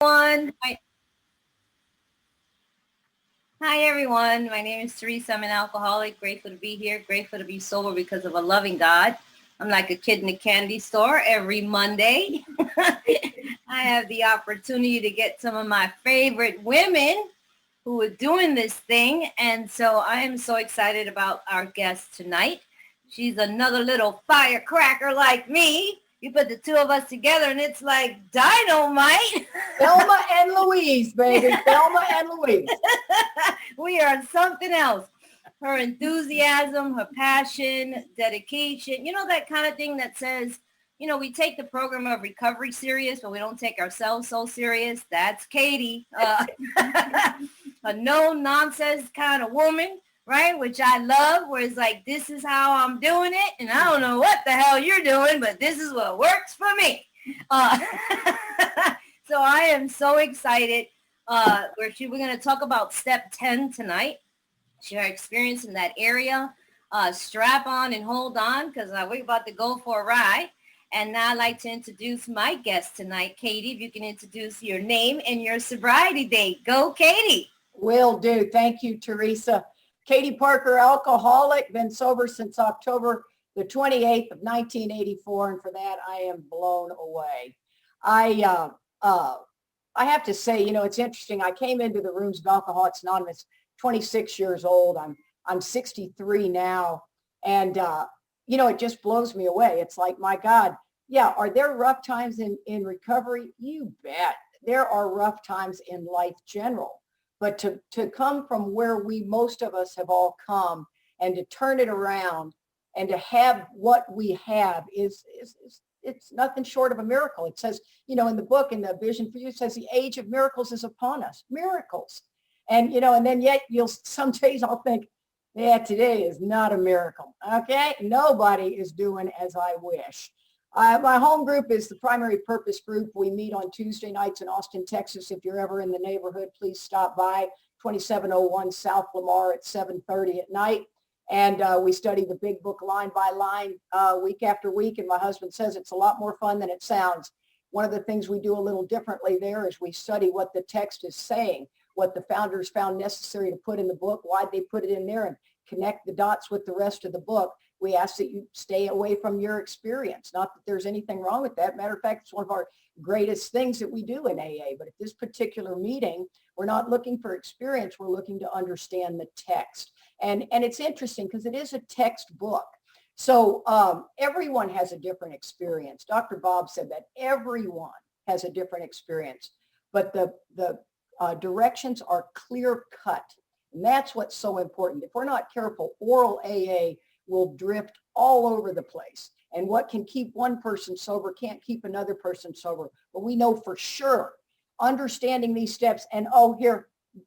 Everyone. Hi, everyone. My name is Theresa. I'm an alcoholic. Grateful to be here. Grateful to be sober because of a loving God. I'm like a kid in a candy store every Monday. I have the opportunity to get some of my favorite women who are doing this thing. And so I am so excited about our guest tonight. She's another little firecracker like me. You put the two of us together and it's like dynamite. Thelma and Louise, baby. Thelma and Louise. We are something else. Her enthusiasm, her passion, dedication, that kind of thing that says, we take the program of recovery serious, but we don't take ourselves so serious. That's Katie, a no nonsense kind of woman, right? Which I love, where it's like, this is how I'm doing it. And I don't know what the hell you're doing, but this is what works for me. So I am so excited. We're going to talk about step 10 tonight. Share experience in that area. Strap on and hold on, because we're about to go for a ride. And now I'd like to introduce my guest tonight, Katie. If you can introduce your name and your sobriety date. Go, Katie. Will do. Thank you, Theresa. Katie Parker, alcoholic, been sober since October the 28th of 1984. And for that, I am blown away. I have to say, it's interesting. I came into the rooms of Alcoholics Anonymous 26 years old. I'm 63 now. And, it just blows me away. It's like, my God, yeah, are there rough times in recovery? You bet. There are rough times in life general. But to come from where most of us have all come and to turn it around and to have what we have is it's nothing short of a miracle. It says, in the book, in the Vision for You, it says the age of miracles is upon us. Miracles. And, and then yet some days I'll think, yeah, today is not a miracle. Okay. Nobody is doing as I wish. My home group is the Primary Purpose Group. We meet on Tuesday nights in Austin, Texas. If you're ever in the neighborhood, please stop by 2701 South Lamar at 7:30 at night. And we study the big book line by line week after week. And my husband says it's a lot more fun than it sounds. One of the things we do a little differently there is we study what the text is saying, what the founders found necessary to put in the book, why they put it in there, and connect the dots with the rest of the book. We ask that you stay away from your experience. Not that there's anything wrong with that. Matter of fact, it's one of our greatest things that we do in AA. But at this particular meeting, we're not looking for experience. We're looking to understand the text. And it's interesting because it is a textbook. So everyone has a different experience. Dr. Bob said that everyone has a different experience, but the directions are clear cut. And that's what's so important. If we're not careful, oral AA will drift all over the place. And what can keep one person sober can't keep another person sober. But we know for sure, understanding these steps and,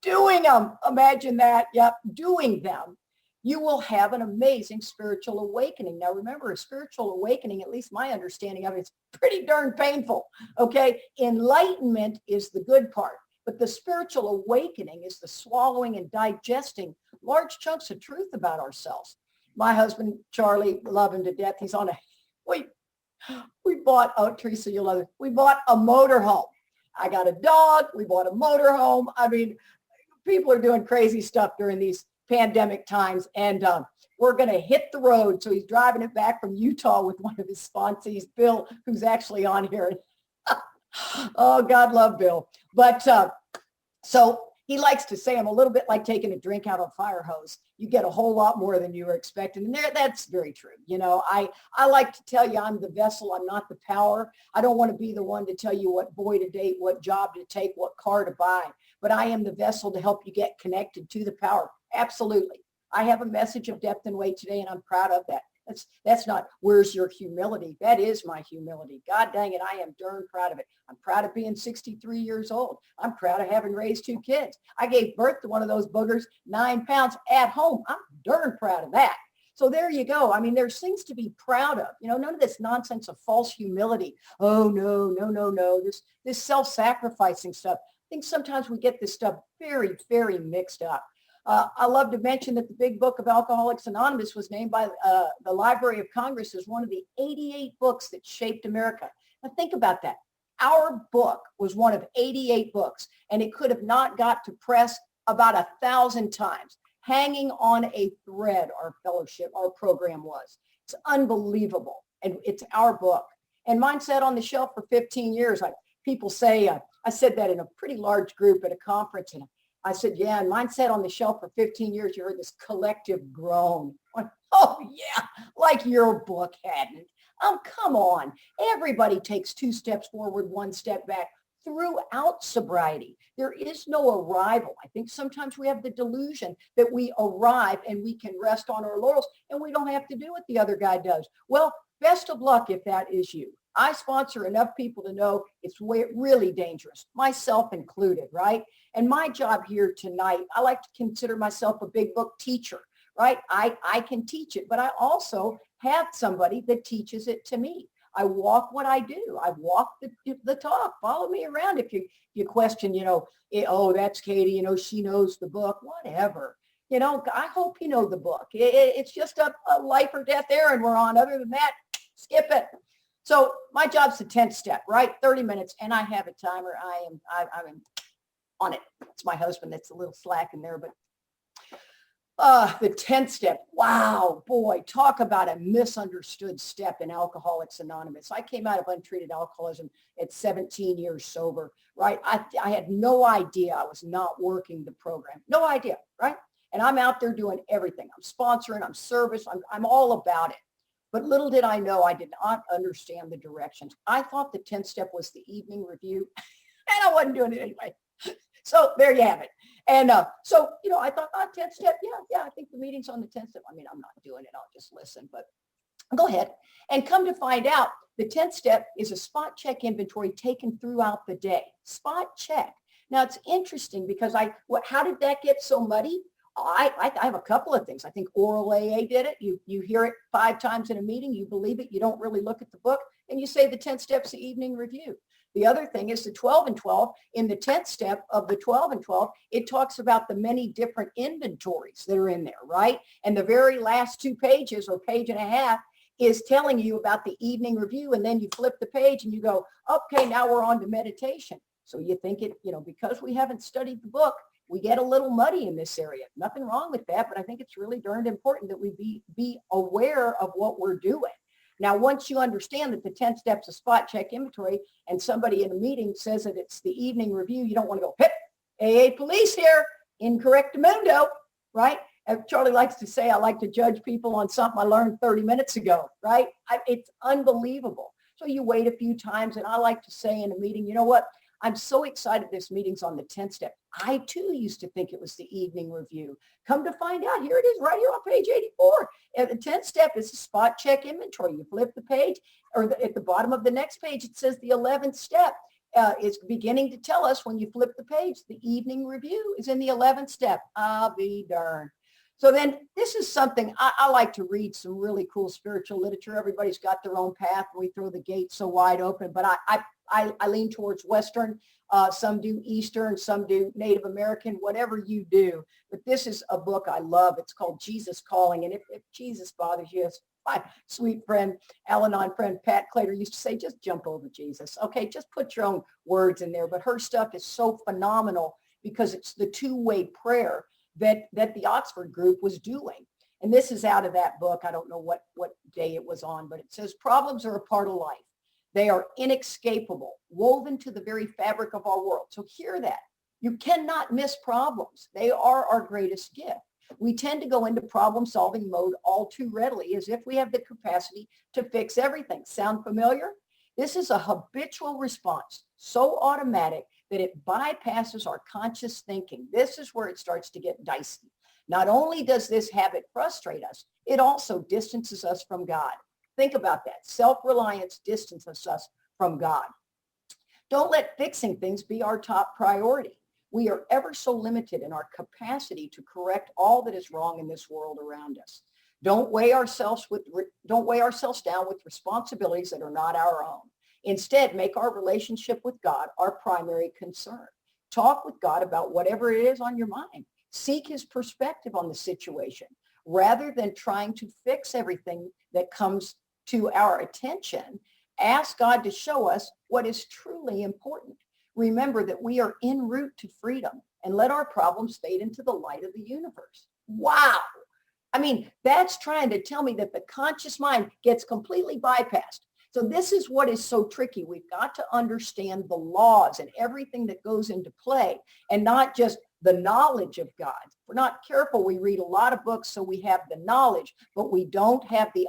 doing them. Imagine that. Yep, doing them. You will have an amazing spiritual awakening. Now, remember, a spiritual awakening, at least my understanding of it, is pretty darn painful. Okay. Enlightenment is the good part. But the spiritual awakening is the swallowing and digesting large chunks of truth about ourselves. My husband, Charlie, love him to death. He's on we bought, Theresa, you'll love it. We bought a motorhome. I got a dog. We bought a motorhome. I mean, people are doing crazy stuff during these pandemic times. And we're going to hit the road. So he's driving it back from Utah with one of his sponsees, Bill, who's actually on here. Oh, God love Bill. But so he likes to say I'm a little bit like taking a drink out of a fire hose. You get a whole lot more than you were expecting. And that's very true. I like to tell you I'm the vessel. I'm not the power. I don't want to be the one to tell you what boy to date, what job to take, what car to buy. But I am the vessel to help you get connected to the power. Absolutely. I have a message of depth and weight today, and I'm proud of that. That's not, where's your humility? That is my humility. God dang it, I am darn proud of it. I'm proud of being 63 years old. I'm proud of having raised 2 kids. I gave birth to one of those boogers, 9 pounds at home. I'm darn proud of that. So there you go. I mean, there's things to be proud of. None of this nonsense of false humility. Oh, no. This self-sacrificing stuff. I think sometimes we get this stuff very, very mixed up. I love to mention that the Big Book of Alcoholics Anonymous was named by the Library of Congress as one of the 88 books that shaped America. Now think about that. Our book was one of 88 books, and it could have not got to press about 1,000 times, hanging on a thread. Our fellowship, our program was. It's unbelievable, and it's our book. And mine sat on the shelf for 15 years. People say, I said that in a pretty large group at a conference, and I said, yeah, and mine sat on the shelf for 15 years. You heard this collective groan. Oh, yeah, like your book hadn't. Come on. Everybody takes 2 steps forward, 1 step back throughout sobriety. There is no arrival. I think sometimes we have the delusion that we arrive and we can rest on our laurels and we don't have to do what the other guy does. Well, best of luck if that is you. I sponsor enough people to know it's really dangerous, myself included, right? And my job here tonight, I like to consider myself a big book teacher, right? I can teach it, but I also have somebody that teaches it to me. I walk what I do. I walk the talk. Follow me around if you question, oh, that's Katie, she knows the book, whatever. I hope you know the book. It's just a life or death errand we're on. Other than that, skip it. So my job's the 10th step, right? 30 minutes, and I have a timer. I'm on it. It's my husband that's a little slack in there, but the 10th step. Wow, boy, talk about a misunderstood step in Alcoholics Anonymous. I came out of untreated alcoholism at 17 years sober, right? I had no idea I was not working the program. No idea, right? And I'm out there doing everything. I'm sponsoring, I'm service, I'm all about it. But little did I know, I did not understand the directions. I thought the 10th step was the evening review, and I wasn't doing it anyway. So there you have it. And so, I thought, 10th step, yeah, I think the meeting's on the 10th step. I mean, I'm not doing it. I'll just listen, but go ahead. And come to find out, the 10th step is a spot check inventory taken throughout the day. Spot check. Now, it's interesting because how did that get so muddy? I have a couple of things. I think Oral AA did it. You hear it 5 times in a meeting. You believe it. You don't really look at the book. And you say the 10th step's the evening review. The other thing is the 12 and 12. In the 10th step of the 12 and 12, it talks about the many different inventories that are in there, right? And the very last 2 pages or page and a half is telling you about the evening review. And then you flip the page and you go, okay, now we're on to meditation. So you think because we haven't studied the book, we get a little muddy in this area. Nothing wrong with that, but I think it's really darned important that we be aware of what we're doing. Now, once you understand that the 10 steps of spot check inventory and somebody in a meeting says that it's the evening review, you don't want to go, hip, AA police here, incorrectamundo, right? As Charlie likes to say, I like to judge people on something I learned 30 minutes ago, right? It's unbelievable. So you wait a few times, and I like to say in a meeting, you know what? I'm so excited this meeting's on the 10th step. I too used to think it was the evening review. Come to find out, here it is right here on page 84. And the 10th step is a spot check inventory. You flip the page, or at the bottom of the next page, it says the 11th step is beginning to tell us when you flip the page, the evening review is in the 11th step. I'll be darned. So then this is something I like to read some really cool spiritual literature. Everybody's got their own path, and we throw the gate so wide open, but I lean towards Western. Some do Eastern, some do Native American, whatever you do. But this is a book I love. It's called Jesus Calling. And if Jesus bothers you, as my sweet friend, Al-Anon friend, Pat Clater used to say, just jump over Jesus. Okay, just put your own words in there. But her stuff is so phenomenal because it's the 2-way prayer that the Oxford group was doing. And this is out of that book. I don't know what day it was on, but it says problems are a part of life. They are inescapable, woven to the very fabric of our world. So hear that. You cannot miss problems. They are our greatest gift. We tend to go into problem-solving mode all too readily as if we have the capacity to fix everything. Sound familiar? This is a habitual response, so automatic that it bypasses our conscious thinking. This is where it starts to get dicey. Not only does this habit frustrate us, it also distances us from God. Think about that. Self-reliance distances us from God. Don't let fixing things be our top priority. We are ever so limited in our capacity to correct all that is wrong in this world around us. Don't weigh ourselves down with responsibilities that are not our own. Instead, make our relationship with God our primary concern. Talk with God about whatever it is on your mind. Seek his perspective on the situation rather than trying to fix everything that comes to our attention Ask God to show us what is truly important. Remember that we are en route to freedom, and let our problems fade into the light of the universe. Wow. I mean, that's trying to tell me that the conscious mind gets completely bypassed. So this is what is so tricky. We've got to understand the laws and everything that goes into play, and not just the knowledge of God. If we're not careful, we read a lot of books, so we have the knowledge, but we don't have the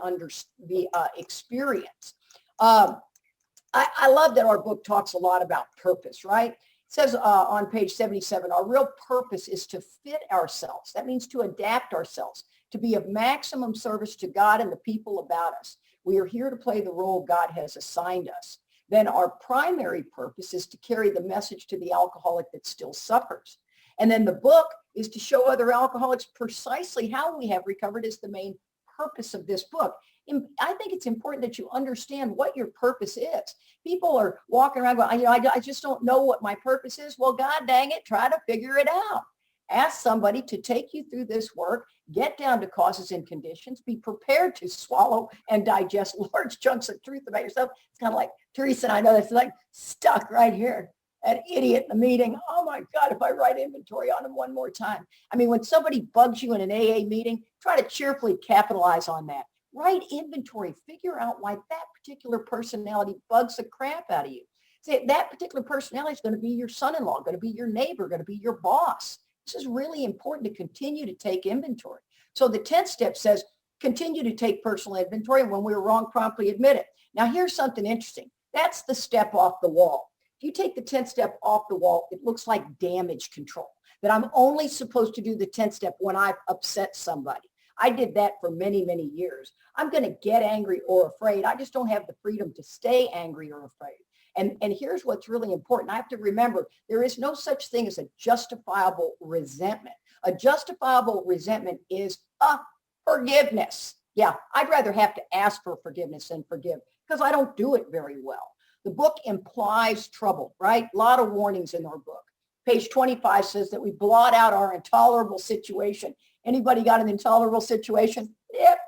experience. I love that our book talks a lot about purpose, right? It says on page 77, our real purpose is to fit ourselves. That means to adapt ourselves, to be of maximum service to God and the people about us. We are here to play the role God has assigned us. Then our primary purpose is to carry the message to the alcoholic that still suffers. And then the book is to show other alcoholics precisely how we have recovered is the main purpose of this book. And I think it's important that you understand what your purpose is. People are walking around going, I just don't know what my purpose is. Well, God dang it, try to figure it out. Ask somebody to take you through this work, get down to causes and conditions, be prepared to swallow and digest large chunks of truth about yourself. It's kind of like Theresa and I know that's like stuck right here. An idiot in the meeting. Oh my God, if I write inventory on him one more time. I mean, when somebody bugs you in an AA meeting, try to cheerfully capitalize on that. Write inventory. Figure out why that particular personality bugs the crap out of you. Say that particular personality is going to be your son-in-law, going to be your neighbor, going to be your boss. This is really important to continue to take inventory. So the 10th step says, continue to take personal inventory, and when we're wrong, promptly admit it. Now, here's something interesting. That's the step off the wall. If you take the 10th step off the wall, it looks like damage control, that I'm only supposed to do the 10th step when I've upset somebody. I did that for many, many years. I'm going to get angry or afraid. I just don't have the freedom to stay angry or afraid. And here's what's really important. I have to remember there is no such thing as a justifiable resentment. A justifiable resentment is a forgiveness. Yeah, I'd rather have to ask for forgiveness than forgive because I don't do it very well. The book implies trouble, right? A lot of warnings in our book. Page 25 says that we blot out our intolerable situation. Anybody got an intolerable situation? Yep.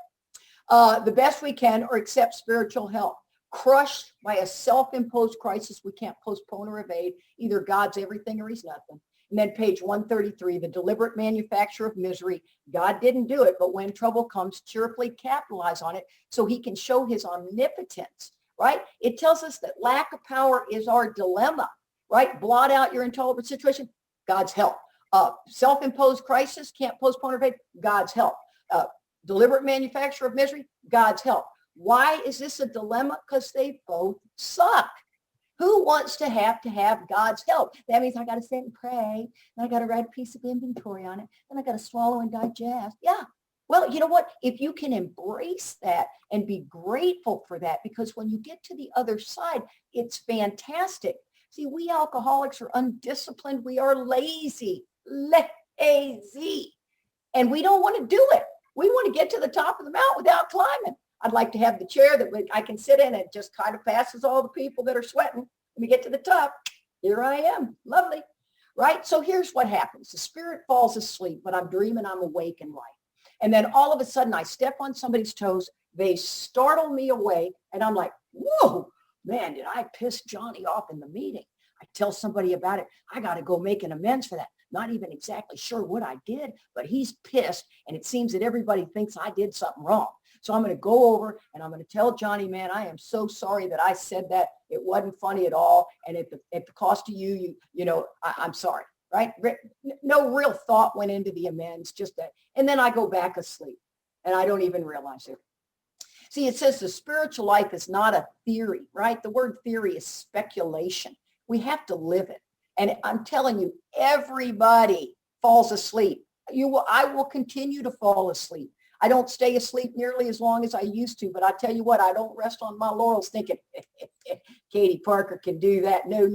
The best we can or accept spiritual help. Crushed by a self-imposed crisis we can't postpone or evade. Either God's everything or he's nothing. And then page 133, the deliberate manufacture of misery. God didn't do it, but when trouble comes, cheerfully capitalize on it so he can show his omnipotence, right? It tells us that lack of power is our dilemma, right? Blot out your intolerable situation, God's help. Self-imposed crisis, can't postpone or evade, God's help. Deliberate manufacture of misery, God's help. Why is this a dilemma? Because they both suck. Who wants to have God's help? That means I got to sit and pray, and I got to write a piece of inventory on it, and I got to swallow and digest. Yeah. Well, you know what? If you can embrace that and be grateful for that, because when you get to the other side, it's fantastic. See, we alcoholics are undisciplined. We are lazy, and we don't want to do it. We want to get to the top of the mountain without climbing. I'd like to have the chair that I can sit in. It just kind of passes all the people that are sweating. Let me get to the top. Here I am. Lovely. Right? So here's what happens. The spirit falls asleep, but I'm dreaming I'm awake and light. And then all of a sudden I step on somebody's toes. They startle me awake. And I'm like, whoa, man, did I piss Johnny off in the meeting? I tell somebody about it. I got to go make an amends for that. Not even exactly sure what I did, but he's pissed. And it seems that everybody thinks I did something wrong. So I'm going to go over and I'm going to tell Johnny, man, I am so sorry that I said that. It wasn't funny at all. And at the cost of you, I'm sorry, right? No real thought went into the amends, just that. And then I go back asleep and I don't even realize it. See, it says the spiritual life is not a theory, right? The word theory is speculation. We have to live it. And I'm telling you, everybody falls asleep. I will continue to fall asleep. I don't stay asleep nearly as long as I used to, but I tell you what, I don't rest on my laurels thinking, Katie Parker can do that. No.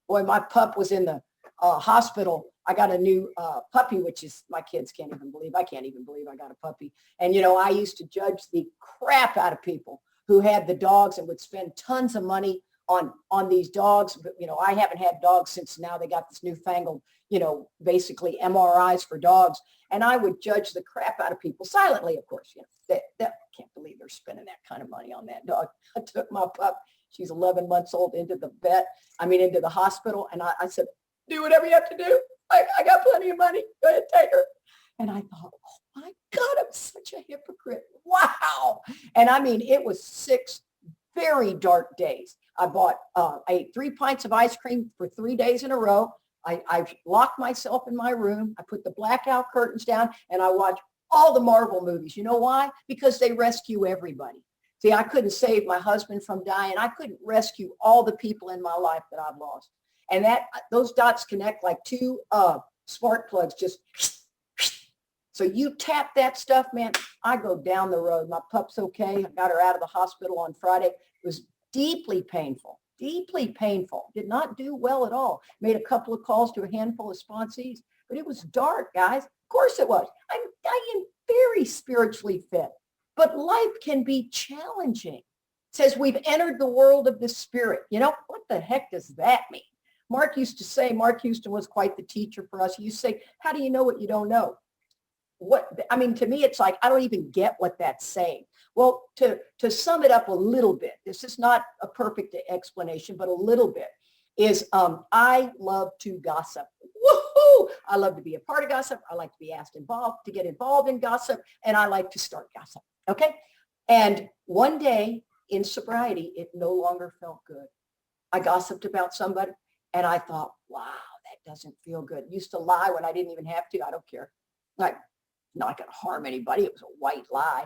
Boy, my pup was in the hospital. I got a new puppy, which is, my kids can't even believe. I can't even believe I got a puppy. And, I used to judge the crap out of people who had the dogs and would spend tons of money on these dogs. But, I haven't had dogs since now they got this newfangled, basically MRIs for dogs. And I would judge the crap out of people silently, of course. That can't believe they're spending that kind of money on that dog. I took my pup, she's 11 months old, into the hospital. And I said, do whatever you have to do. I got plenty of money. Go ahead, take her. And I thought, oh my God, I'm such a hypocrite. Wow. And I mean, it was 6 very dark days. I ate 3 pints of ice cream for 3 days in a row. I locked myself in my room. I put the blackout curtains down and I watched all the Marvel movies. You know why? Because they rescue everybody. See, I couldn't save my husband from dying. I couldn't rescue all the people in my life that I've lost. And those dots connect like 2 spark plugs, just. So you tap that stuff, man, I go down the road. My pup's okay. I got her out of the hospital on Friday. It was deeply painful. Did not do well at all. Made a couple of calls to a handful of sponsees, but it was dark, guys. Of course it was. I am very spiritually fit, but life can be challenging. It says we've entered the world of the spirit. You know, what the heck does that mean? Mark Mark Houston was quite the teacher for us. He used to say, how do you know what you don't know? To me, it's like, I don't even get what that's saying. Well, to sum it up a little bit, this is not a perfect explanation, but a little bit is I love to gossip. Woohoo! I love to be a part of gossip. I like to be to get involved in gossip, and I like to start gossip. Okay. And one day in sobriety, it no longer felt good. I gossiped about somebody and I thought, wow, that doesn't feel good. Used to lie when I didn't even have to. I don't care. Like, not going to harm anybody. It was a white lie.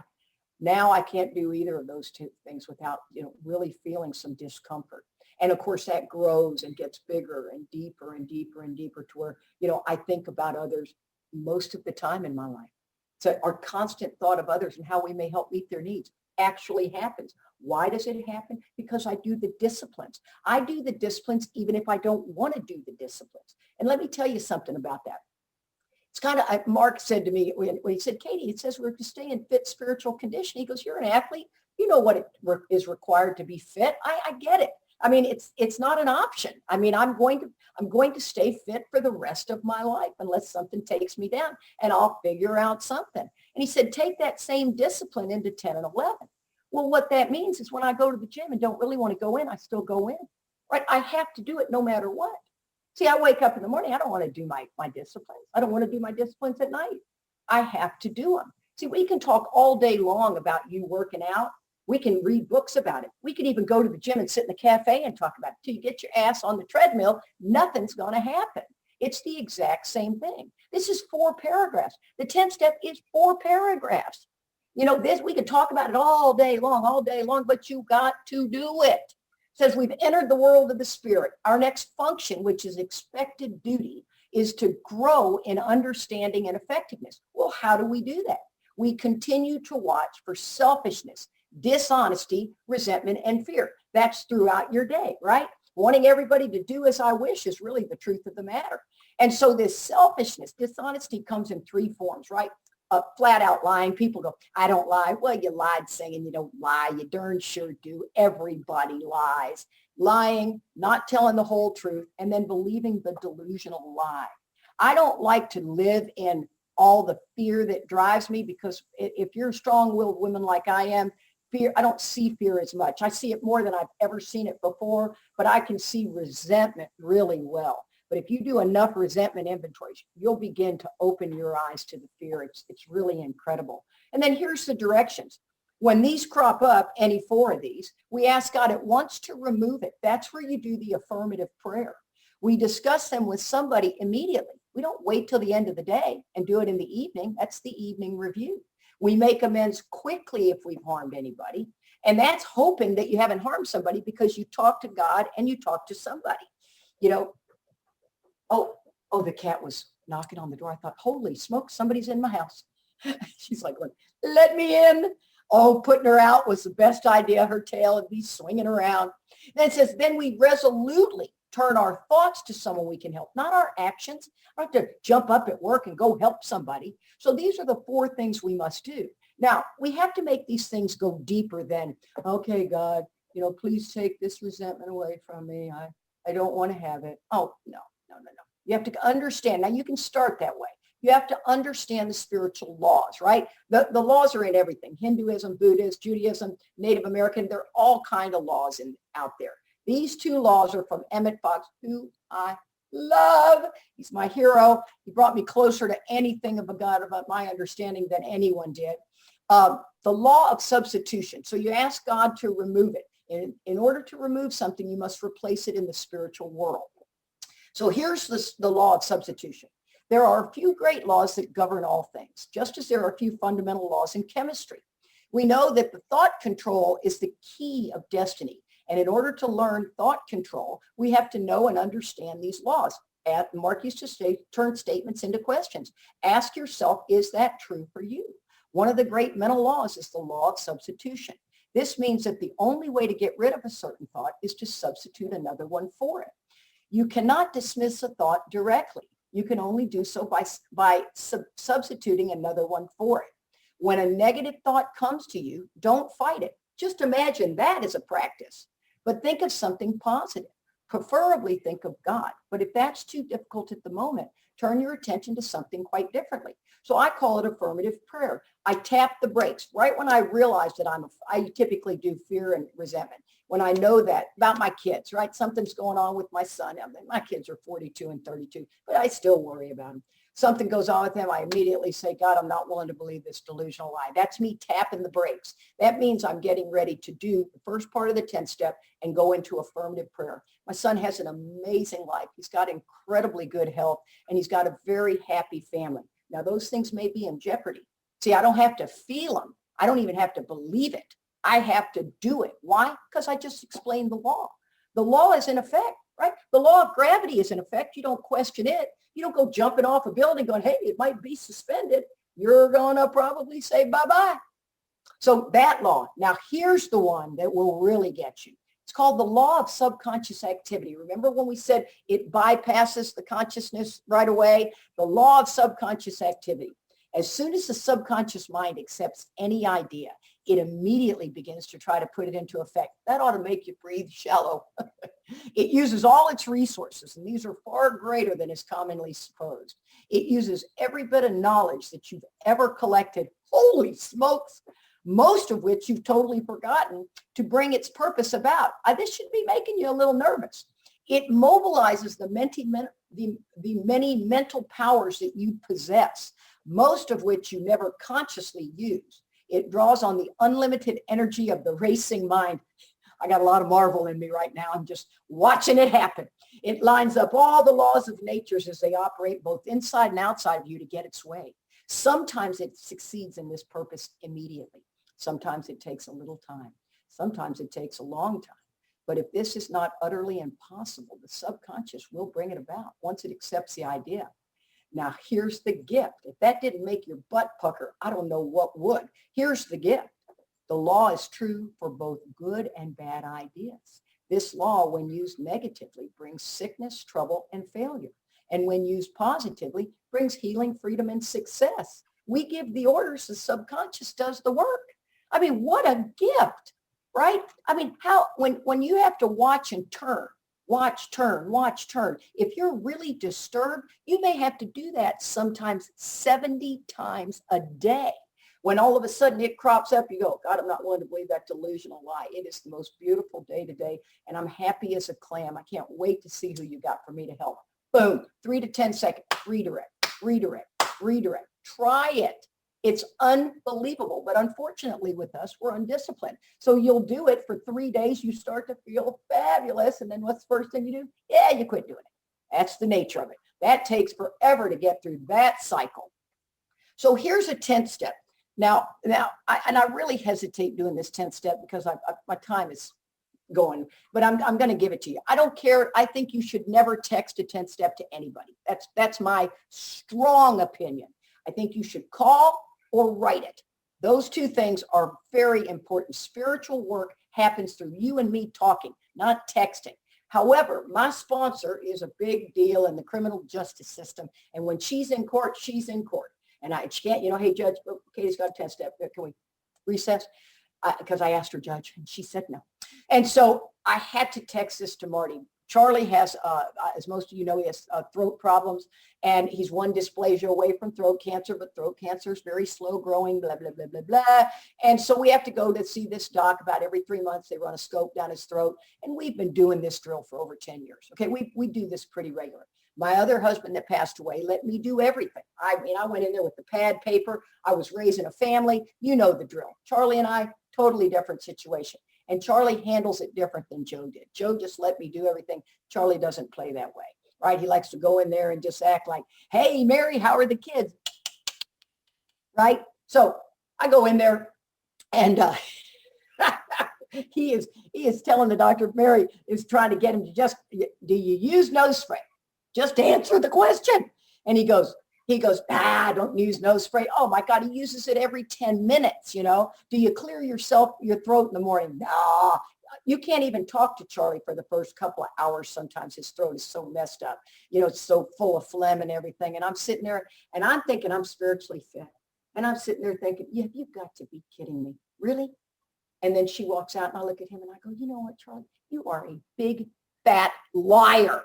Now I can't do either of those 2 things without, really feeling some discomfort. And of course that grows and gets bigger and deeper and deeper and deeper to where, I think about others most of the time in my life. So our constant thought of others and how we may help meet their needs actually happens. Why does it happen? Because I do the disciplines. I do the disciplines even if I don't want to do the disciplines. And let me tell you something about that. It's kind of, Mark said to me when he said, Katie, it says we're to stay in fit spiritual condition. He goes, you're an athlete. You know what is required to be fit. I get it. I mean, it's not an option. I mean, I'm going to stay fit for the rest of my life unless something takes me down, and I'll figure out something. And he said, take that same discipline into 10 and 11. Well, what that means is when I go to the gym and don't really want to go in, I still go in, right? I have to do it no matter what. See, I wake up in the morning. I don't want to do my disciplines. I don't want to do my disciplines at night. I have to do them. See, we can talk all day long about you working out. We can read books about it. We can even go to the gym and sit in the cafe and talk about it. Till you get your ass on the treadmill, nothing's going to happen. It's the exact same thing. This is 4 paragraphs. The 10 step is 4 paragraphs. We can talk about it all day long, but you got to do it. Says we've entered the world of the spirit. Our next function, which is expected duty, is to grow in understanding and effectiveness. Well, how do we do that? We continue to watch for selfishness, dishonesty, resentment, and fear. That's throughout your day, right? Wanting everybody to do as I wish is really the truth of the matter. And so this selfishness, dishonesty comes in 3 forms, right? Flat out lying. People go, I don't lie. Well, you lied saying you don't lie. You darn sure do. Everybody lies. Lying, not telling the whole truth, and then believing the delusional lie. I don't like to live in all the fear that drives me, because if you're a strong-willed woman like I am, fear, I don't see fear as much. I see it more than I've ever seen it before, but I can see resentment really well. But if you do enough resentment inventories, you'll begin to open your eyes to the fear. It's really incredible. And then here's the directions. When these crop up, any 4 of these, we ask God at once to remove it. That's where you do the affirmative prayer. We discuss them with somebody immediately. We don't wait till the end of the day and do it in the evening. That's the evening review. We make amends quickly if we've harmed anybody. And that's hoping that you haven't harmed somebody, because you talk to God and you talk to somebody. Oh, the cat was knocking on the door. I thought, holy smoke, somebody's in my house. She's like, let me in. Oh, putting her out was the best idea. Her tail would be swinging around. Then it says, then we resolutely turn our thoughts to someone we can help, not our actions. I don't have to jump up at work and go help somebody. So these are the 4 things we must do. Now, we have to make these things go deeper than, okay, God, please take this resentment away from me. I don't want to have it. Oh, no. You have to understand. Now, you can start that way. You have to understand the spiritual laws, right? The laws are in everything. Hinduism, Buddhism, Judaism, Native American, there are all kinds of laws out there. These two laws are from Emmett Fox, who I love. He's my hero. He brought me closer to anything of a God about my understanding than anyone did. The law of substitution. So you ask God to remove it. In order to remove something, you must replace it in the spiritual world. So here's the law of substitution. There are a few great laws that govern all things, just as there are a few fundamental laws in chemistry. We know that the thought control is the key of destiny. And in order to learn thought control, we have to know and understand these laws. Mark used to say, turn statements into questions. Ask yourself, is that true for you? One of the great mental laws is the law of substitution. This means that the only way to get rid of a certain thought is to substitute another one for it. You cannot dismiss a thought directly. You can only do so by substituting another one for it. When a negative thought comes to you, don't fight it. Just imagine that as a practice. But think of something positive. Preferably think of God. But if that's too difficult at the moment, turn your attention to something quite differently. So I call it affirmative prayer. I tap the brakes right when I realize that I typically do fear and resentment. When I know that about my kids, right? Something's going on with my son. I mean, my kids are 42 and 32, but I still worry about them. Something goes on with them, I immediately say, God, I'm not willing to believe this delusional lie. That's me tapping the brakes. That means I'm getting ready to do the first part of the 10th step and go into affirmative prayer. My son has an amazing life. He's got incredibly good health, and he's got a very happy family. Now, those things may be in jeopardy. See, I don't have to feel them. I don't even have to believe it. I have to do it. Why? Because I just explained the law. The law is in effect, right? The law of gravity is in effect. You don't question it. You don't go jumping off a building going, hey, it might be suspended. You're going to probably say bye-bye. So that law. Now, here's the one that will really get you. It's called the law of subconscious activity. Remember when we said it bypasses the consciousness right away? The law of subconscious activity. As soon as the subconscious mind accepts any idea, it immediately begins to try to put it into effect. That ought to make you breathe shallow. It uses all its resources, and these are far greater than is commonly supposed. It uses every bit of knowledge that you've ever collected, holy smokes, most of which you've totally forgotten, to bring its purpose about. This should be making you a little nervous. It mobilizes the many mental powers that you possess, most of which you never consciously use. It draws on the unlimited energy of the racing mind. I got a lot of Marvel in me right now. I'm just watching it happen. It lines up all the laws of nature as they operate both inside and outside of you to get its way. Sometimes it succeeds in this purpose immediately. Sometimes it takes a little time. Sometimes it takes a long time. But if this is not utterly impossible, the subconscious will bring it about once it accepts the idea. Now, here's the gift. If that didn't make your butt pucker, I don't know what would. Here's the gift. The law is true for both good and bad ideas. This law, when used negatively, brings sickness, trouble, and failure. And when used positively, brings healing, freedom, and success. We give the orders, the subconscious does the work. I mean, what a gift, right? I mean, when you have to watch and turn, watch, turn. If you're really disturbed, you may have to do that sometimes 70 times a day. When all of a sudden it crops up, you go, God, I'm not willing to believe that delusional lie. It is the most beautiful day today, and I'm happy as a clam. I can't wait to see who you got for me to help. Boom, 3 to 10 seconds, redirect. Try it. It's unbelievable. But unfortunately with us, we're undisciplined. So you'll do it for 3 days. You start to feel fabulous. And then what's the first thing you do? Yeah, you quit doing it. That's the nature of it. That takes forever to get through that cycle. So here's a 10th step. Now, I really hesitate doing this 10th step because my time is going, but I'm going to give it to you. I don't care. I think you should never text a 10th step to anybody. That's my strong opinion. I think you should call or write it. Those two things are very important. Spiritual work happens through you and me talking, not texting. However, my sponsor is a big deal in the criminal justice system. And when she's in court, she's in court. And she can't, hey, Judge, Katie's got a 10th step. Can we recess? Because I asked her, Judge, and she said no. And so I had to text this to Marty. Charlie has, as most of you know, he has throat problems, and he's one dysplasia away from throat cancer, but throat cancer is very slow growing, blah, blah, blah, blah, blah. And so we have to go to see this doc about every 3 months. They run a scope down his throat, and we've been doing this drill for over 10 years. Okay, we do this pretty regular. My other husband that passed away let me do everything. I mean, I went in there with the pad paper. I was raising a family. You know the drill. Charlie and I, totally different situation. And Charlie handles it different than Joe did. Joe just let me do everything. Charlie doesn't play that way, right? He likes to go in there and just act like, hey, Mary, how are the kids? Right? So I go in there and he is telling the doctor, Mary is trying to get him to just, do you use nose spray? Just answer the question. And he goes, I don't use nose spray. Oh my God, he uses it every 10 minutes, you know. Do you clear your throat in the morning? No, you can't even talk to Charlie for the first couple of hours. Sometimes his throat is so messed up. You know, it's so full of phlegm and everything. And I'm sitting there and I'm thinking I'm spiritually fit. And I'm sitting there thinking, yeah, you've got to be kidding me. Really? And then she walks out and I look at him and I go, you know what, Charlie? You are a big, fat liar.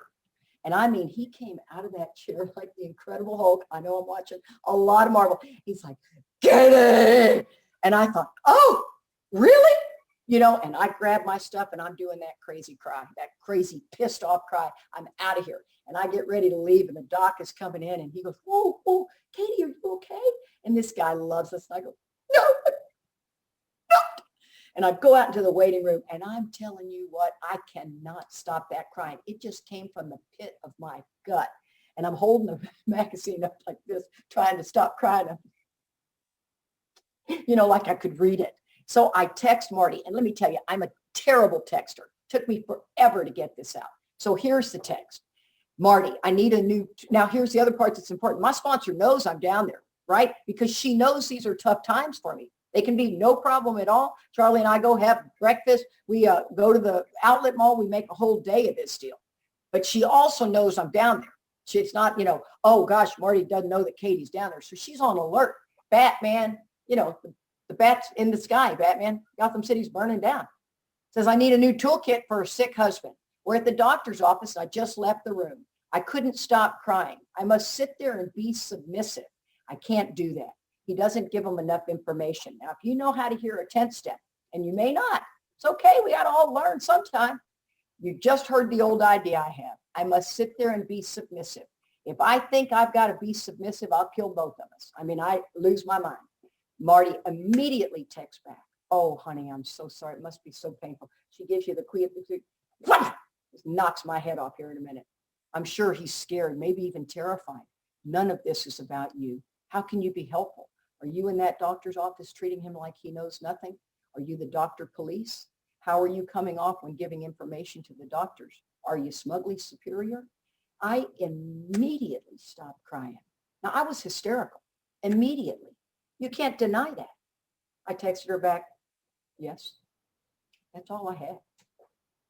And I mean, he came out of that chair like the Incredible Hulk. I know I'm watching a lot of Marvel. He's like, get it. And I thought, oh, really? You know, and I grabbed my stuff and I'm doing that crazy cry, that crazy pissed off cry. I'm out of here. And I get ready to leave and the doc is coming in and he goes, whoa, Katie, are you okay? And this guy loves us. And I go, no. And I go out into the waiting room and I'm telling you what, I cannot stop that crying. It just came from the pit of my gut. And I'm holding the magazine up like this, trying to stop crying. You know, like I could read it. So I text Marty. And let me tell you, I'm a terrible texter. Took me forever to get this out. So here's the text. Marty, I need a new, now here's the other part that's important. My sponsor knows I'm down there, right? Because she knows these are tough times for me. They can be no problem at all. Charlie and I go have breakfast. We go to the outlet mall. We make a whole day of this deal. But she also knows I'm down there. She's not, you know, oh gosh, Marty doesn't know that Katie's down there. So she's on alert. Batman, you know, the bat's in the sky, Batman. Gotham City's burning down. Says, I need a new toolkit for a sick husband. We're at the doctor's office. I just left the room. I couldn't stop crying. I must sit there and be submissive. I can't do that. He doesn't give them enough information. Now, if you know how to hear a 10th step, and you may not, it's okay. We got to all learn sometime. You just heard the old idea I have. I must sit there and be submissive. If I think I've got to be submissive, I'll kill both of us. I mean, I lose my mind. Marty immediately texts back. Oh, honey, I'm so sorry. It must be so painful. She gives you the just knocks my head off here in a minute. I'm sure he's scared, maybe even terrified. None of this is about you. How can you be helpful? Are you in that doctor's office treating him like he knows nothing? Are you the doctor police? How are you coming off when giving information to the doctors? Are you smugly superior? I immediately stopped crying. Now, I was hysterical. Immediately. You can't deny that. I texted her back, yes. That's all I had.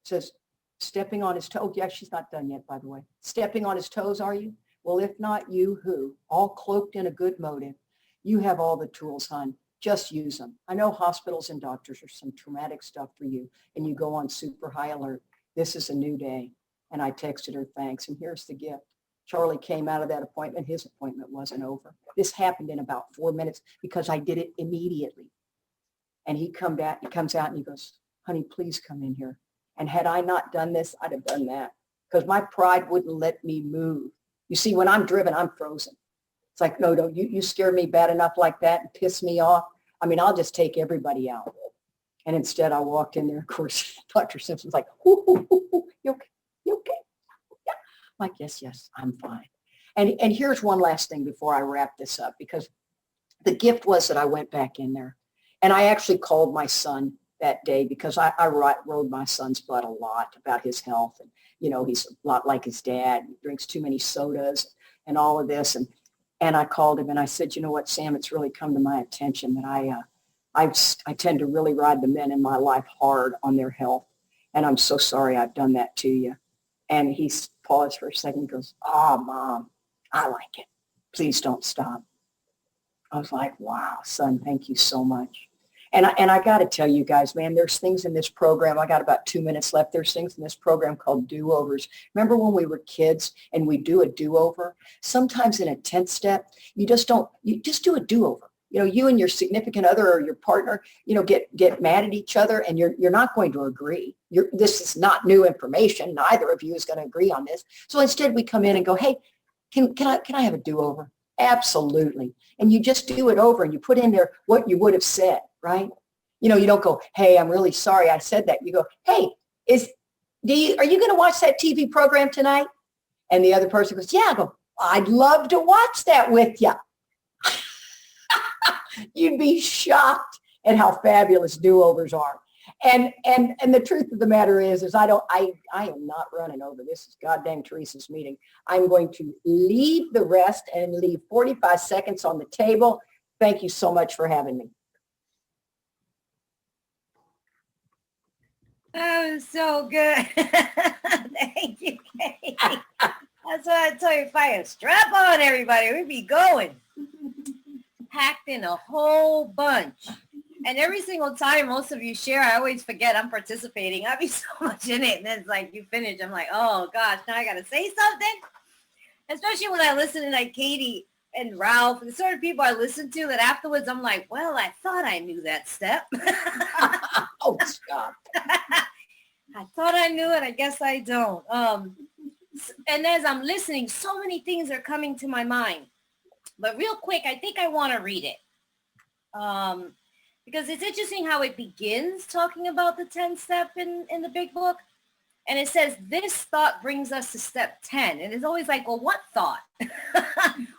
Says, stepping on his toes. Oh, yeah, she's not done yet, by the way. Stepping on his toes, are you? Well, if not you, who? All cloaked in a good motive. You have all the tools, hon. Just use them. I know hospitals and doctors are some traumatic stuff for you, and you go on super high alert. This is a new day. And I texted her, thanks. And here's the gift. Charlie came out of that appointment. His appointment wasn't over. This happened in about 4 minutes because I did it immediately. And he comes out and he goes, honey, please come in here. And had I not done this, I'd have done that because my pride wouldn't let me move. You see, when I'm driven, I'm frozen. It's like, no, you scare me bad enough like that and piss me off. I mean, I'll just take everybody out. And instead I walked in there. Of course, Dr. Simpson's like, you okay? You okay? Yeah. I'm like, yes, I'm fine. And here's one last thing before I wrap this up, because the gift was that I went back in there. And I actually called my son that day because I rode my son's butt a lot about his health. And, you know, he's a lot like his dad. He drinks too many sodas and all of this. And I called him and I said, you know what, Sam, it's really come to my attention that I tend to really ride the men in my life hard on their health. And I'm so sorry I've done that to you. And he paused for a second. He goes, oh, Mom, I like it. Please don't stop. I was like, wow, son, thank you so much. And I got to tell you guys, man, there's things in this program. I got about 2 minutes left. There's things in this program called do-overs. Remember when we were kids and we do a do-over? Sometimes in a 10th step, you just do a do-over. You and your significant other or your partner, get mad at each other, and you're not going to agree. This is not new information. Neither of you is going to agree on this. So instead we come in and go, hey, can I have a do-over? Absolutely. And you just do it over and you put in there what you would have said, right? You don't go, hey, I'm really sorry I said that. You go, hey, are you going to watch that TV program tonight? And the other person goes, yeah. I go, I'd love to watch that with you. You'd be shocked at how fabulous do-overs are. And the truth of the matter is I am not running over. This is goddamn Theresa's meeting. I'm going to leave the rest and leave 45 seconds on the table. Thank you so much for having me. That was so good. Thank you, Kate. That's what I tell you, fire. Strap on, everybody. We be going. Packed in a whole bunch. And every single time most of you share, I always forget I'm participating. I be so much in it. And then it's like you finish. I'm like, oh, gosh, now I got to say something. Especially when I listen to like Katie and Ralph and the sort of people I listen to that afterwards I'm like, well, I thought I knew that step. Oh, stop. I thought I knew it. I guess I don't. And as I'm listening, so many things are coming to my mind. But real quick, I think I want to read it. Because it's interesting how it begins talking about the 10th step in the big book. And it says, this thought brings us to step 10. And it's always like, well, what thought?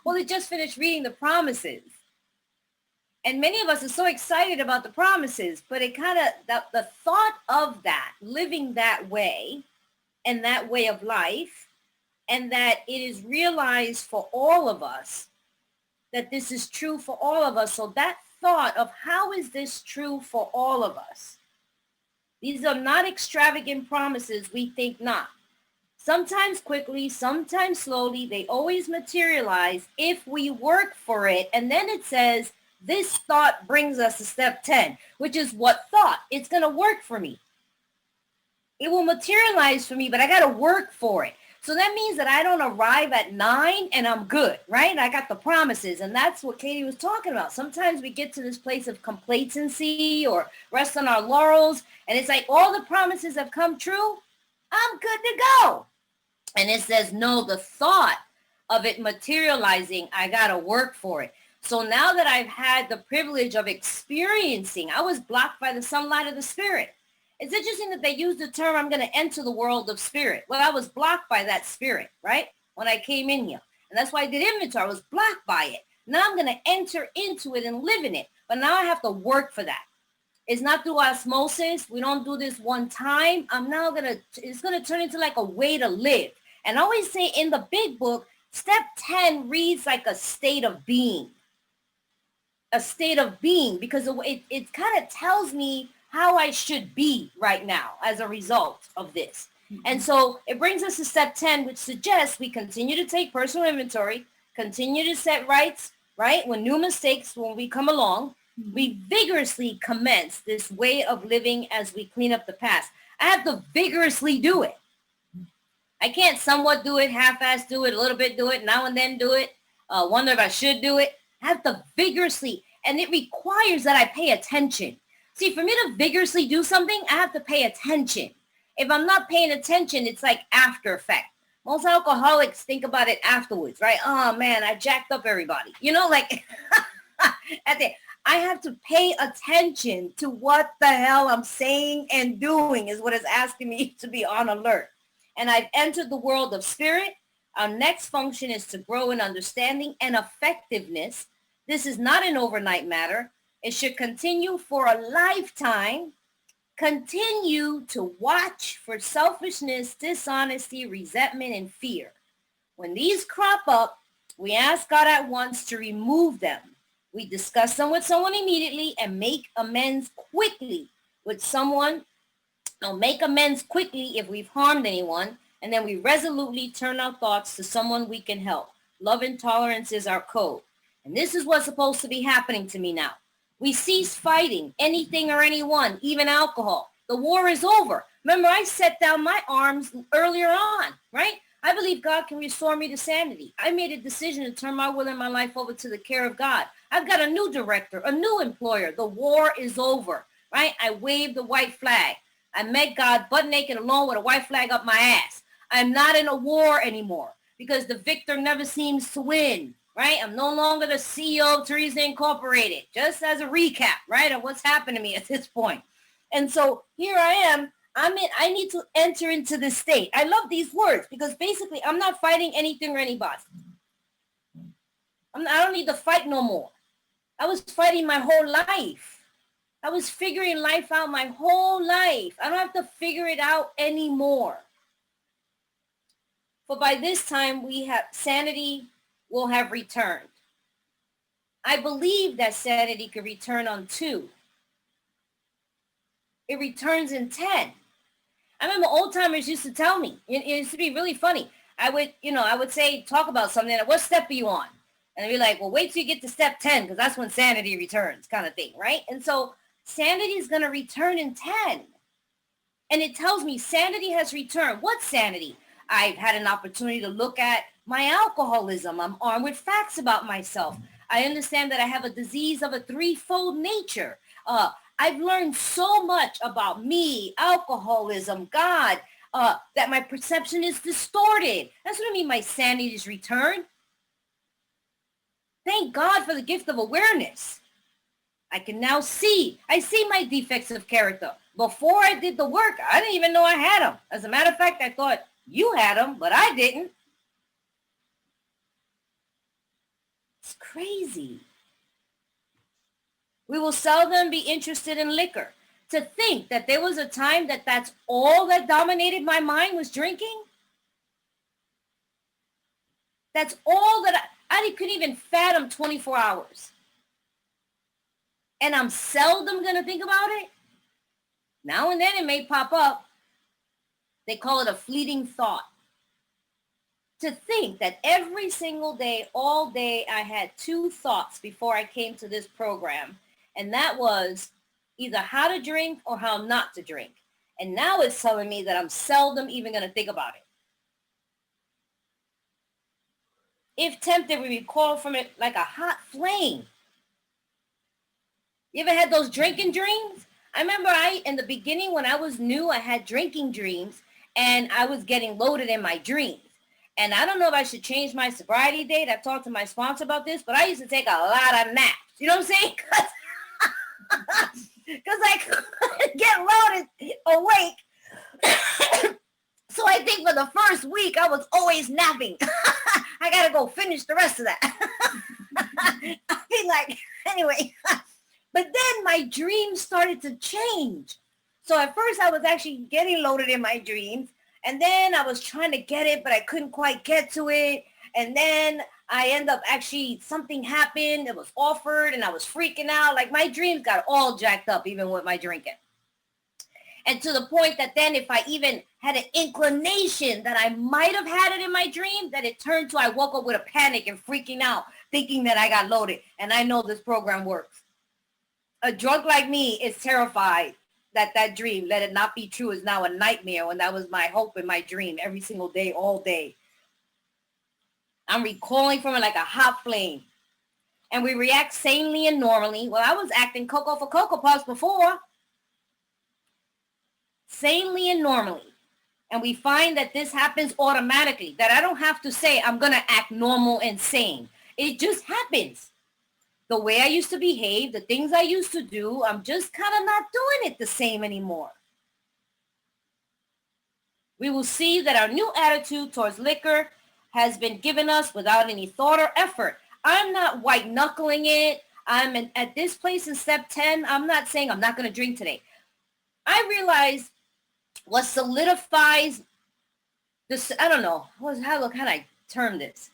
Well, it just finished reading the promises. And many of us are so excited about the promises, but it kind of, the thought of that, living that way and that way of life, and that it is realized for all of us, that this is true for all of us. So that thought of how is this true for all of us? These are not extravagant promises we think not. Sometimes quickly, sometimes slowly, they always materialize if we work for it. And then it says, this thought brings us to step 10, which is what thought? It's going to work for me. It will materialize for me, but I got to work for it. So that means that I don't arrive at 9 and I'm good, right? I got the promises. And that's what Katie was talking about. Sometimes we get to this place of complacency or rest on our laurels. And it's like all the promises have come true. I'm good to go. And it says, no, the thought of it materializing, I got to work for it. So now that I've had the privilege of experiencing, I was blocked by the sunlight of the spirit. It's interesting that they use the term, I'm going to enter the world of spirit. Well, I was blocked by that spirit, right? When I came in here. And that's why I did inventory. I was blocked by it. Now I'm going to enter into it and live in it. But now I have to work for that. It's not through osmosis. We don't do this one time. It's going to turn into like a way to live. And I always say in the big book, step 10 reads like a state of being. A state of being, because it kind of tells me how I should be right now as a result of this. Mm-hmm. And so it brings us to step 10, which suggests we continue to take personal inventory, continue to set rights, right? When new mistakes, when we come along, mm-hmm. we vigorously commence this way of living as we clean up the past. I have to vigorously do it. I can't somewhat do it, half-ass do it, a little bit do it, now and then do it, wonder if I should do it. I have to vigorously, and it requires that I pay attention. See, for me to vigorously do something, I have to pay attention. If I'm not paying attention, it's like after effect. Most alcoholics think about it afterwards, right? Oh, man, I jacked up everybody. Like I have to pay attention to what the hell I'm saying and doing is what is asking me to be on alert. And I've entered the world of spirit. Our next function is to grow in understanding and effectiveness. This is not an overnight matter. It should continue for a lifetime. Continue to watch for selfishness, dishonesty, resentment, and fear. When these crop up, we ask God at once to remove them. We discuss them with someone immediately and make amends quickly with someone. Make amends quickly if we've harmed anyone. And then we resolutely turn our thoughts to someone we can help. Love and tolerance is our code. And this is what's supposed to be happening to me now. We cease fighting anything or anyone, even alcohol. The war is over. Remember, I set down my arms earlier on, right? I believe God can restore me to sanity. I made a decision to turn my will and my life over to the care of God. I've got a new director, a new employer. The war is over, right? I waved the white flag. I met God butt naked alone with a white flag up my ass. I'm not in a war anymore because the victor never seems to win, right? I'm no longer the CEO of Theresa Incorporated, just as a recap, right, of what's happened to me at this point. And so here I am. I need to enter into this state. I love these words because basically I'm not fighting anything or anybody. I don't need to fight no more. I was fighting my whole life. I was figuring life out my whole life. I don't have to figure it out anymore. For by this time sanity will have returned. I believe that sanity could return on 2. It returns in 10. I remember old timers used to tell me, it used to be really funny. I would say, talk about something. What step are you on? And they'd be like, well, wait till you get to step 10 because that's when sanity returns, kind of thing, right? And so sanity is going to return in 10. And it tells me sanity has returned. What sanity? I've had an opportunity to look at my alcoholism. I'm armed with facts about myself. I understand that I have a disease of a 3-fold nature. I've learned so much about me, alcoholism, God, that my perception is distorted. That's what I mean, my sanity is returned. Thank God for the gift of awareness. I can now see. I see my defects of character. Before I did the work, I didn't even know I had them. As a matter of fact, I thought you had them, but I didn't. It's crazy. We will seldom be interested in liquor. To think that there was a time that that's all that dominated my mind was drinking. That's all that I couldn't even fathom 24 hours. And I'm seldom going to think about it. Now and then it may pop up. They call it a fleeting thought. To think that every single day, all day, I had 2 thoughts before I came to this program. And that was either how to drink or how not to drink. And now it's telling me that I'm seldom even going to think about it. If tempted, we recoil from it like a hot flame. You ever had those drinking dreams? I remember in the beginning when I was new, I had drinking dreams and I was getting loaded in my dreams. And I don't know if I should change my sobriety date. I talked to my sponsor about this, but I used to take a lot of naps. You know what I'm saying? Because I couldn't get loaded awake. So I think for the first week, I was always napping. I got to go finish the rest of that. I mean, like, anyway. But then my dreams started to change. So at first I was actually getting loaded in my dreams. And then I was trying to get it, but I couldn't quite get to it. And then I end up actually, something happened. It was offered and I was freaking out. Like my dreams got all jacked up, even with my drinking. And to the point that then if I even had an inclination that I might have had it in my dream, that it turned to I woke up with a panic and freaking out, thinking that I got loaded. And I know this program works. A drunk like me is terrified that dream, let it not be true, is now a nightmare when that was my hope in my dream every single day, all day. I'm recoiling from it like a hot flame. And we react sanely and normally. Well, I was acting Cocoa for Cocoa Puffs before. Sanely and normally. And we find that this happens automatically, that I don't have to say I'm going to act normal and sane. It just happens. The way I used to behave, the things I used to do, I'm just kind of not doing it the same anymore. We will see that our new attitude towards liquor has been given us without any thought or effort. I'm not white knuckling it. At this place in step 10, I'm not saying I'm not going to drink today. I realize what solidifies this, I don't know, how can I term this?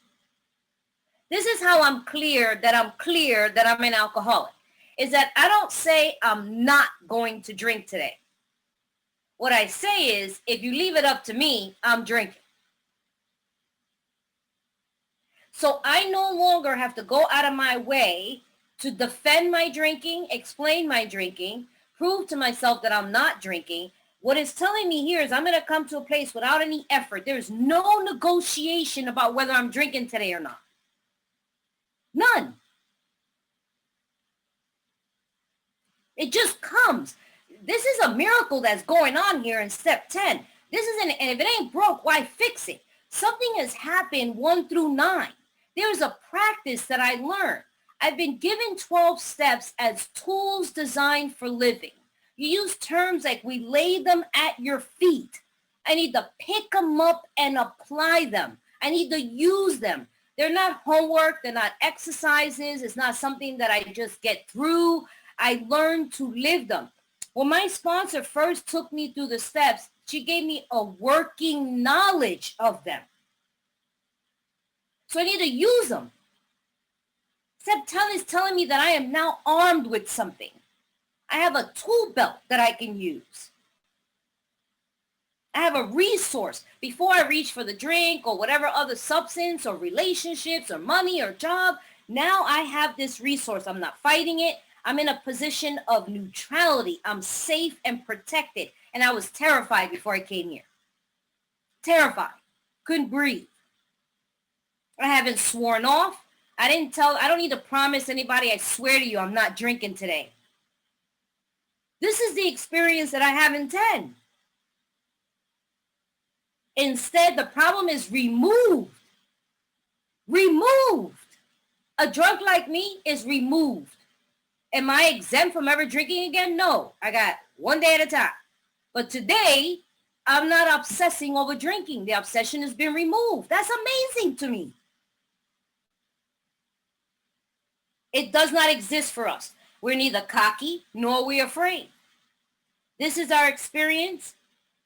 This is how I'm clear that I'm an alcoholic, is that I don't say I'm not going to drink today. What I say is, if you leave it up to me, I'm drinking. So I no longer have to go out of my way to defend my drinking, explain my drinking, prove to myself that I'm not drinking. What it's telling me here is I'm going to come to a place without any effort. There's no negotiation about whether I'm drinking today or not. None. It just comes. This is a miracle that's going on here in step 10. This isn't, and if it ain't broke, why fix it? Something has happened 1 through 9. There's a practice that I learned. I've been given 12 steps as tools designed for living. You use terms like we lay them at your feet. I need to pick them up and apply them. I need to use them. They're not homework. They're not exercises. It's not something that I just get through. I learned to live them. When my sponsor first took me through the steps, she gave me a working knowledge of them. So I need to use them. Step 10 is telling me that I am now armed with something. I have a tool belt that I can use. I have a resource. Before I reach for the drink or whatever other substance or relationships or money or job, now I have this resource. I'm not fighting it. I'm in a position of neutrality. I'm safe and protected. And I was terrified before I came here. Terrified. Couldn't breathe. I haven't sworn off. I don't need to promise anybody, I swear to you, I'm not drinking today. This is the experience that I have in 10. Instead, the problem is removed. Removed. A drunk like me is removed. Am I exempt from ever drinking again? No. I got one day at a time. But today, I'm not obsessing over drinking. The obsession has been removed. That's amazing to me. It does not exist for us. We're neither cocky nor we're afraid. This is our experience.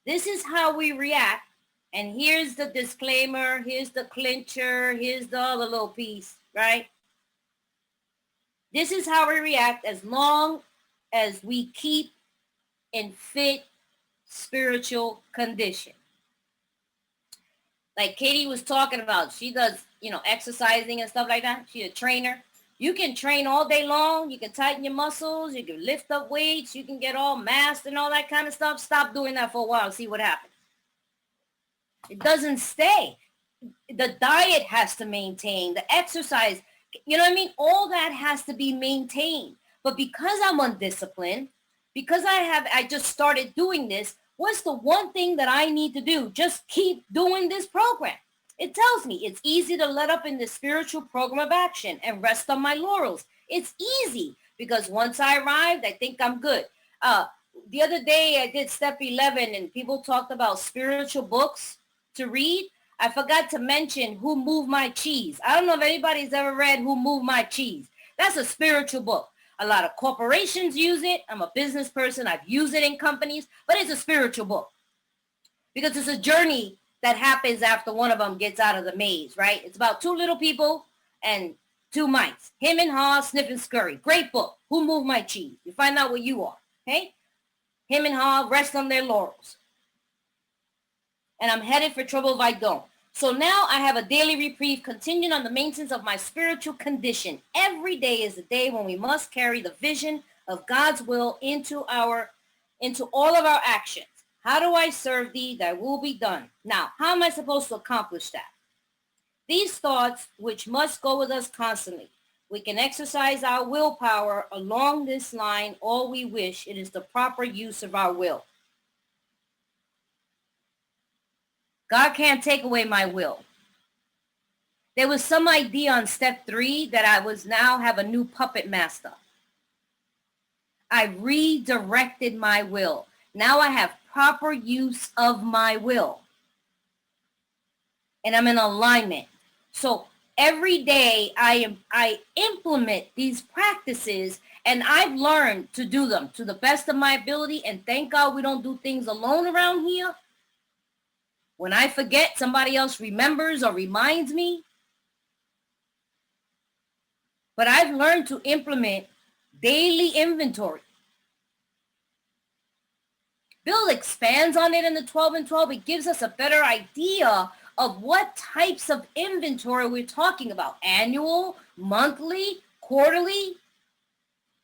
This is how we react. And here's the disclaimer. Here's the clincher. Here's the other little piece, right? This is how we react as long as we keep in fit spiritual condition. Like Katie was talking about, she does, exercising and stuff like that. She's a trainer. You can train all day long. You can tighten your muscles. You can lift up weights. You can get all massed and all that kind of stuff. Stop doing that for a while and see what happens. It doesn't stay. The diet has to maintain. The exercise, you know what I mean? All that has to be maintained. But because I'm undisciplined, because I just started doing this, what's the one thing that I need to do? Just keep doing this program. It tells me it's easy to let up in the spiritual program of action and rest on my laurels. It's easy because once I arrived, I think I'm good. The other day I did step 11 and people talked about spiritual books to read. I forgot to mention Who Moved My Cheese. I don't know if anybody's ever read Who Moved My Cheese. That's a spiritual book. A lot of corporations use it. I'm a business person. I've used it in companies, but it's a spiritual book because it's a journey that happens after one of them gets out of the maze, right? It's about 2 little people and 2 mice. Him and Haw, Sniff and Scurry. Great book. Who Moved My Cheese? You find out what you are, okay? Him and Haw rest on their laurels. And I'm headed for trouble if I don't. So now I have a daily reprieve contingent on the maintenance of my spiritual condition. Every day is a day when we must carry the vision of God's will into all of our actions. How do I serve thee? Thy will be done. Now, how am I supposed to accomplish that? These thoughts, which must go with us constantly. We can exercise our willpower along this line all we wish. It is the proper use of our will. God can't take away my will. There was some idea on step 3 that I was now have a new puppet master. I redirected my will. Now I have proper use of my will. And I'm in alignment. So every day I implement these practices and I've learned to do them to the best of my ability. And thank God we don't do things alone around here. When I forget, somebody else remembers or reminds me. But I've learned to implement daily inventory. Bill expands on it in the 12 and 12. It gives us a better idea of what types of inventory we're talking about. Annual, monthly, quarterly.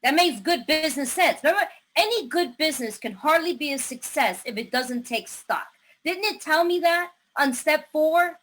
That makes good business sense. Remember, any good business can hardly be a success if it doesn't take stock. Didn't it tell me that on step 4?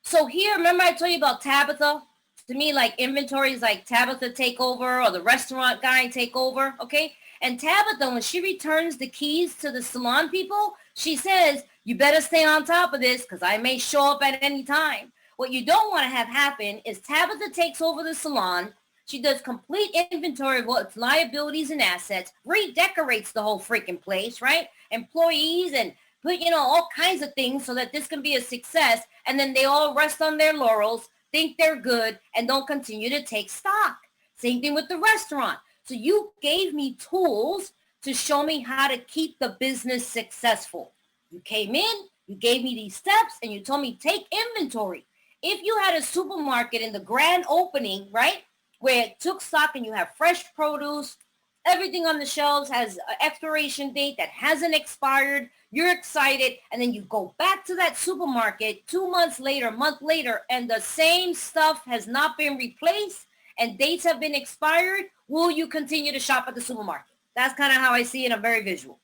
So here, remember I told you about Tabitha? To me, like inventory is like Tabitha take over or the restaurant guy take over, okay? And Tabitha, when she returns the keys to the salon people, she says, you better stay on top of this because I may show up at any time. What you don't want to have happen is Tabitha takes over the salon. She does complete inventory of its liabilities and assets, redecorates the whole freaking place, right? Employees and put, all kinds of things so that this can be a success. And then they all rest on their laurels, think they're good, and don't continue to take stock. Same thing with the restaurant. So you gave me tools to show me how to keep the business successful. You came in, you gave me these steps, and you told me take inventory. If you had a supermarket in the grand opening, right, where it took stock and you have fresh produce, everything on the shelves has an expiration date that hasn't expired, you're excited, and then you go back to that supermarket 2 months later, a month later, and the same stuff has not been replaced and dates have been expired, will you continue to shop at the supermarket? That's kind of how I see it. I'm very visual.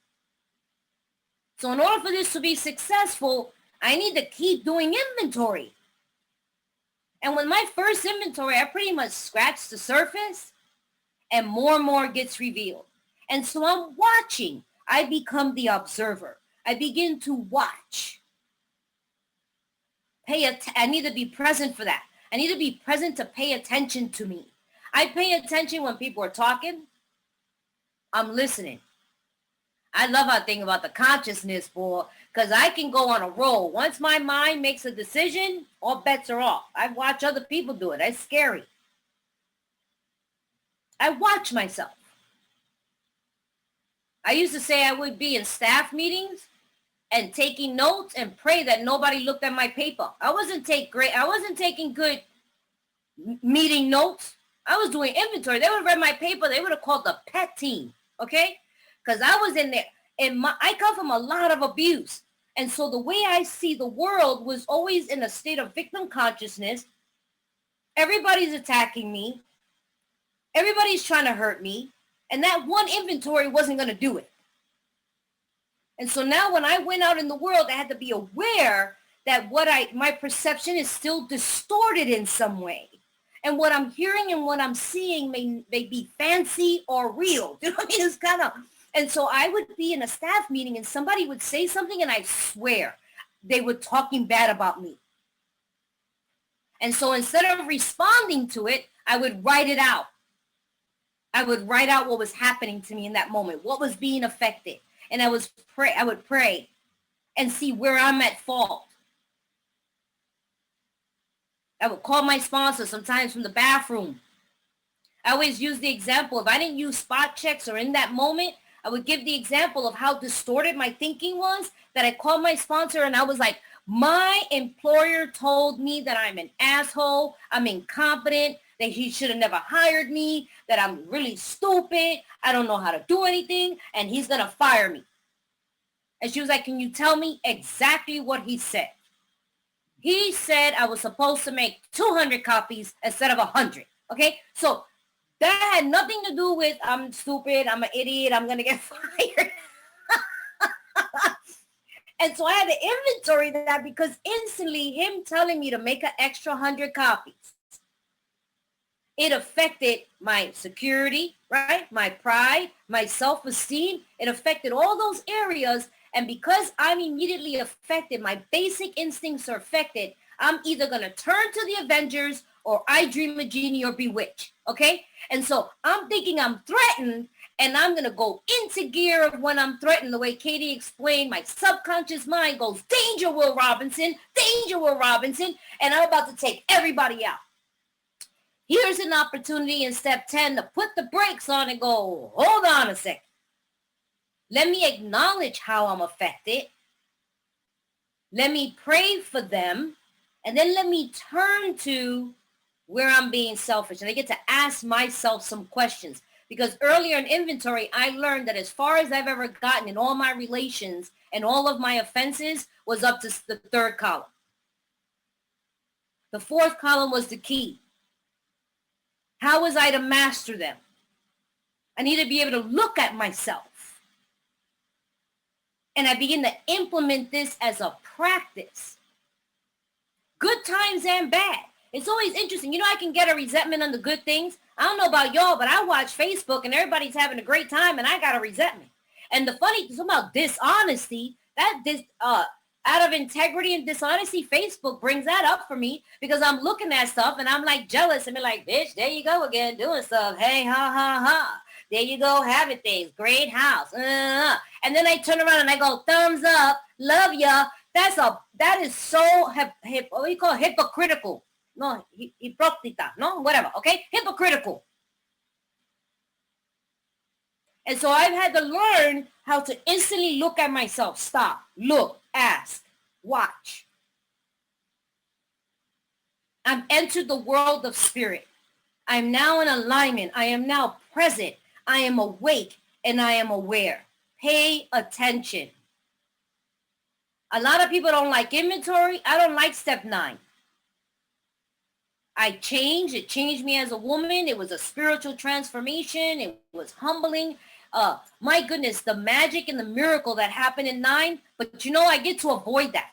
So in order for this to be successful, I need to keep doing inventory. And with my first inventory, I pretty much scratched the surface and more gets revealed. And so I'm watching. I become the observer. I begin to watch. I need to be present for that. I need to be present to pay attention to me. I pay attention when people are talking. I'm listening. I love how I think about the consciousness, boy, because I can go on a roll. Once my mind makes a decision, all bets are off. I watch other people do it. That's scary. I watch myself. I used to say I would be in staff meetings and taking notes and pray that nobody looked at my paper. I wasn't taking good meeting notes. I was doing inventory. They would have read my paper. They would have called the pet team, okay? Because I was in there. And I come from a lot of abuse. And so the way I see the world was always in a state of victim consciousness. Everybody's attacking me. Everybody's trying to hurt me. And that one inventory wasn't going to do it. And so now when I went out in the world, I had to be aware that my perception is still distorted in some way. And what I'm hearing and what I'm seeing may be fancy or real. You know what I mean? It's kind of, and so I would be in a staff meeting and somebody would say something and I swear they were talking bad about me. And so instead of responding to it, I would write it out. I would write out what was happening to me in that moment, what was being affected. And I would pray and see where I'm at fault. I would call my sponsor sometimes from the bathroom. I always use the example, if I didn't use spot checks or in that moment, I would give the example of how distorted my thinking was, that I called my sponsor and I was like, my employer told me that I'm an asshole, I'm incompetent, that he should have never hired me, that I'm really stupid, I don't know how to do anything, and he's going to fire me. And she was like, can you tell me exactly what he said? He said I was supposed to make 200 copies instead of 100. Okay? So that had nothing to do with I'm stupid, I'm an idiot, I'm going to get fired. And so I had to inventory that because instantly him telling me to make an extra 100 copies, it affected my security, right? My pride, my self-esteem. It affected all those areas. And because I'm immediately affected, my basic instincts are affected, I'm either going to turn to the Avengers or I dream a genie or bewitch. Okay? And so I'm thinking I'm threatened and I'm going to go into gear when I'm threatened. The way Katie explained, my subconscious mind goes, danger, Will Robinson, danger, Will Robinson. And I'm about to take everybody out. Here's an opportunity in step 10 to put the brakes on and go, hold on a second. Let me acknowledge how I'm affected. Let me pray for them. And then let me turn to where I'm being selfish. And I get to ask myself some questions. Because earlier in inventory, I learned that as far as I've ever gotten in all my relations and all of my offenses was up to the third column. The fourth column was the key. How was I to master them? I need to be able to look at myself. And I begin to implement this as a practice. Good times and bad. It's always interesting. You know, I can get a resentment on the good things. I don't know about y'all, but I watch Facebook and everybody's having a great time and I got a resentment. And the funny thing about dishonesty, out of integrity and dishonesty, Facebook brings that up for me because I'm looking at stuff and I'm like jealous and be like, bitch, there you go again doing stuff. Hey, ha, ha, ha. There you go, having things. Great house. And then I turn around and I go, thumbs up, love ya. That is so, what do you call it? Hypocritical. No, hipócrita, no, whatever, okay? Hypocritical. And so I've had to learn how to instantly look at myself. Stop, look, ask, watch. I've entered the world of spirit. I'm now in alignment. I am now present. I am awake and I am aware. Pay attention. A lot of people don't like inventory. I don't like step 9. I changed. It changed me as a woman. It was a spiritual transformation. It was humbling. My goodness, the magic and the miracle that happened in 9. But you know, I get to avoid that.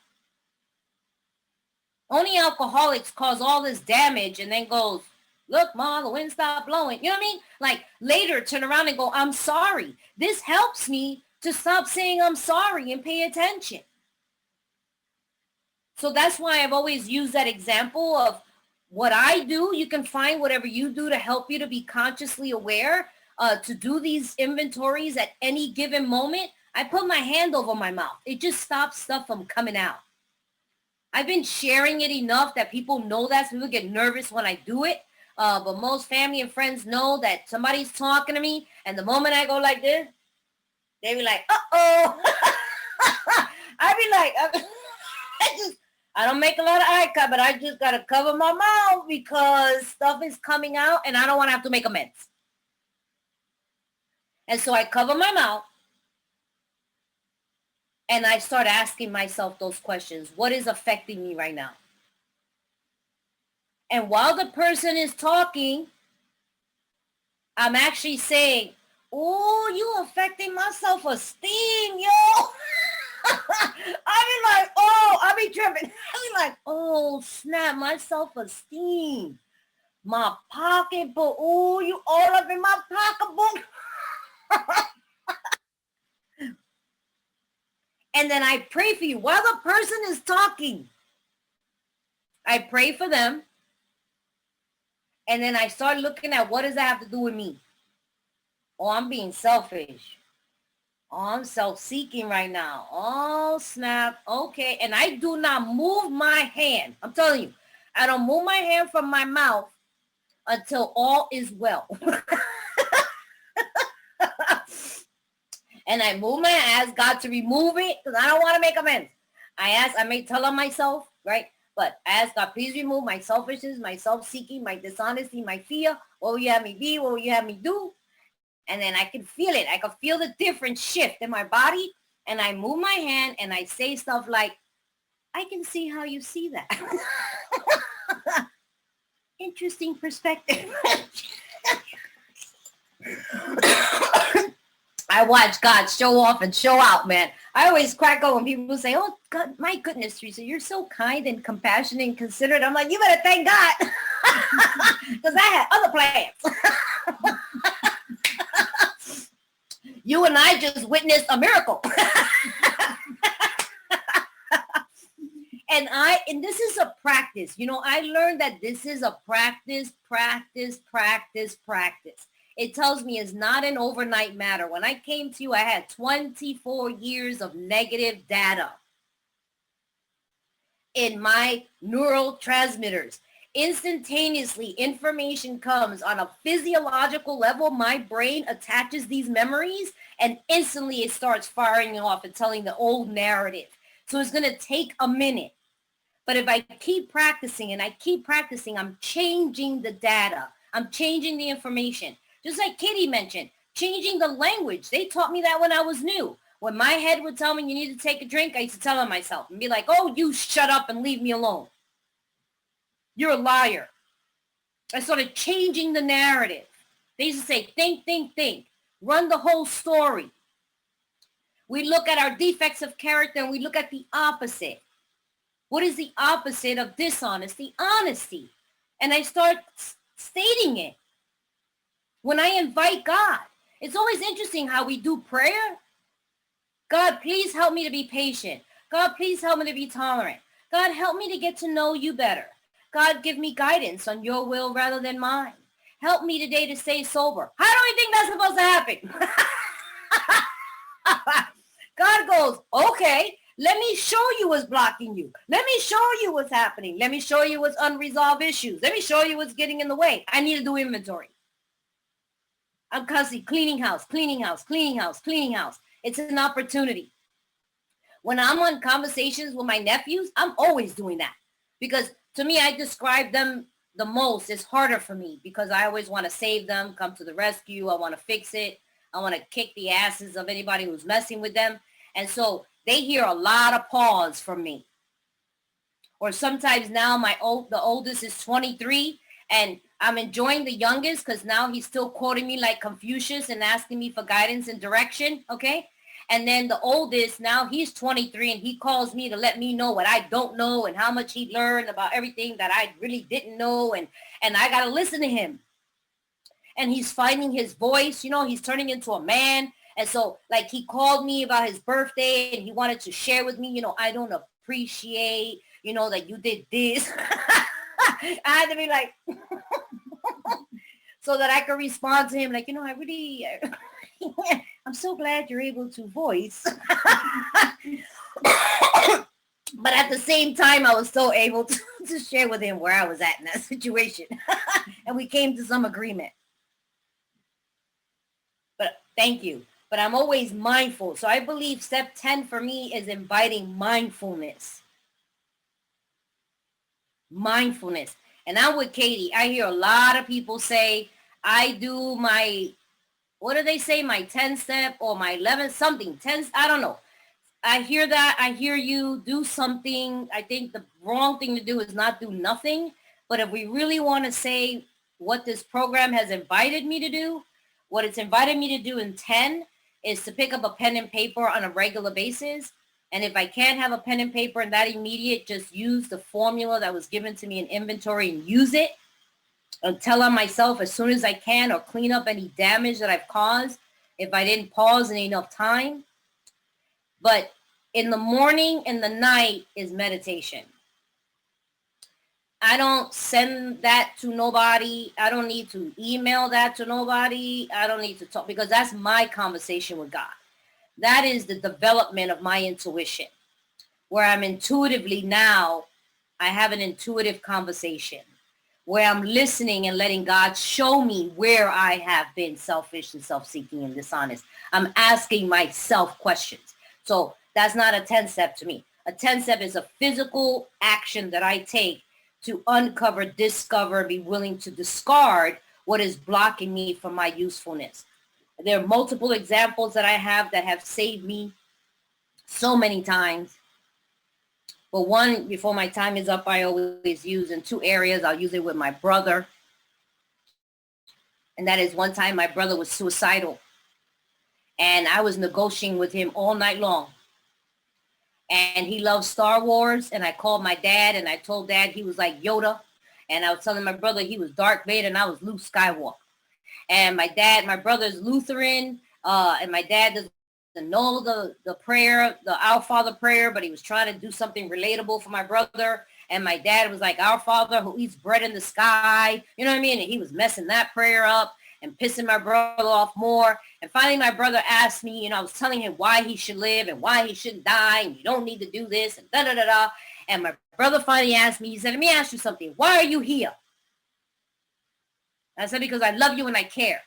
Only alcoholics cause all this damage and then goes, look, Ma, the wind stopped blowing. You know what I mean? Like later turn around and go, I'm sorry. This helps me to stop saying I'm sorry and pay attention. So that's why I've always used that example of what I do. You can find whatever you do to help you to be consciously aware, to do these inventories at any given moment. I put my hand over my mouth. It just stops stuff from coming out. I've been sharing it enough that people know that. So people get nervous when I do it. But most family and friends know that somebody's talking to me. And the moment I go like this, they be like, uh-oh. I be like, I don't make a lot of eye contact, but I just got to cover my mouth because stuff is coming out and I don't want to have to make amends. And so I cover my mouth and I start asking myself those questions. What is affecting me right now? And while the person is talking, I'm actually saying, oh, you affecting my self-esteem, yo. I be like, oh, I be tripping. I be like, oh, snap, my self-esteem. My pocketbook. Oh, you all up in my pocketbook. And then I pray for you. While the person is talking, I pray for them. And then I start looking at what does that have to do with me? Oh, I'm being selfish. Oh, I'm self-seeking right now. Oh, snap. Okay. And I do not move my hand. I'm telling you, I don't move my hand from my mouth until all is well. And I move my ask God to remove it because I don't want to make amends. I may tell on myself, right? But I ask God, please remove my selfishness, my self-seeking, my dishonesty, my fear. What will you have me be? What will you have me do? And then I can feel it. I can feel the different shift in my body. And I move my hand and I say stuff like, I can see how you see that. Interesting perspective. I watch God show off and show out, man. I always crack up when people say, oh, God, my goodness, Theresa, you're so kind and compassionate and considerate. I'm like, you better thank God. Because I had other plans. You and I just witnessed a miracle. And this is a practice. You know, I learned that this is a practice. It tells me it's not an overnight matter. When I came to you, I had 24 years of negative data in my neurotransmitters. Instantaneously, information comes on a physiological level. My brain attaches these memories and instantly it starts firing off and telling the old narrative. So it's going to take a minute. But if I keep practicing and I keep practicing, I'm changing the data. I'm changing the information. Just like Kitty mentioned, changing the language. They taught me that when I was new. When my head would tell me you need to take a drink, I used to tell on myself and be like, oh, you shut up and leave me alone. You're a liar. I started changing the narrative. They used to say, think, think, think. Run the whole story. We look at our defects of character and we look at the opposite. What is the opposite of dishonesty? Honesty. And I start stating it. When I invite God, it's always interesting how we do prayer. God, please help me to be patient. God, please help me to be tolerant. God, help me to get to know you better. God, give me guidance on your will rather than mine. Help me today to stay sober. How do we think that's supposed to happen? God goes, okay, let me show you what's blocking you. Let me show you what's happening. Let me show you what's unresolved issues. Let me show you what's getting in the way. I need to do inventory. I'm constantly cleaning house, cleaning house, cleaning house, cleaning house. It's an opportunity. When I'm on conversations with my nephews, I'm always doing that. Because to me, I describe them the most. It's harder for me because I always want to save them, come to the rescue. I want to fix it. I want to kick the asses of anybody who's messing with them. And so they hear a lot of pause from me. Or sometimes now the oldest is 23 and I'm enjoying the youngest because now he's still quoting me like Confucius and asking me for guidance and direction. Okay. And then the oldest, now he's 23 and he calls me to let me know what I don't know and how much he learned about everything that I really didn't know. And I got to listen to him. And he's finding his voice, he's turning into a man. And so like he called me about his birthday and he wanted to share with me, I don't appreciate, that you did this. I had to be like, so that I could respond to him like, I really, I'm so glad you're able to voice. But at the same time, I was still able to share with him where I was at in that situation. And we came to some agreement. But thank you. But I'm always mindful. So I believe step 10 for me is inviting mindfulness. Mindfulness. And I'm with Katie. I hear a lot of people say, I do my, what do they say? My 10 step or my 11 something, 10, I don't know. I hear that. I hear you do something. I think the wrong thing to do is not do nothing. But if we really want to say what this program has invited me to do, what it's invited me to do in 10 is to pick up a pen and paper on a regular basis. And if I can't have a pen and paper in that immediate, just use the formula that was given to me in inventory and use it. And tell on myself as soon as I can or clean up any damage that I've caused if I didn't pause in enough time. But in the morning and the night is meditation. I don't send that to nobody. I don't need to email that to nobody. I don't need to talk because that's my conversation with God. That is the development of my intuition, where I'm intuitively now, I have an intuitive conversation where I'm listening and letting God show me where I have been selfish and self-seeking and dishonest. I'm asking myself questions. So that's not a 10 step to me. A 10 step is a physical action that I take to uncover, discover, be willing to discard what is blocking me from my usefulness. There are multiple examples that I have that have saved me so many times. But one, before my time is up, I always use in two areas. I'll use it with my brother. And that is one time my brother was suicidal. And I was negotiating with him all night long. And he loves Star Wars. And I called my dad and I told dad he was like Yoda. And I was telling my brother he was Darth Vader and I was Luke Skywalker. And my brother's Lutheran. And my dad doesn't know the prayer, the Our Father prayer, but he was trying to do something relatable for my brother. And my dad was like, Our Father who eats bread in the sky. You know what I mean? And he was messing that prayer up and pissing my brother off more. And finally, my brother asked me, I was telling him why he should live and why he shouldn't die. And you don't need to do this and da-da-da-da. And my brother finally asked me, he said, let me ask you something. Why are you here? I said, because I love you and I care.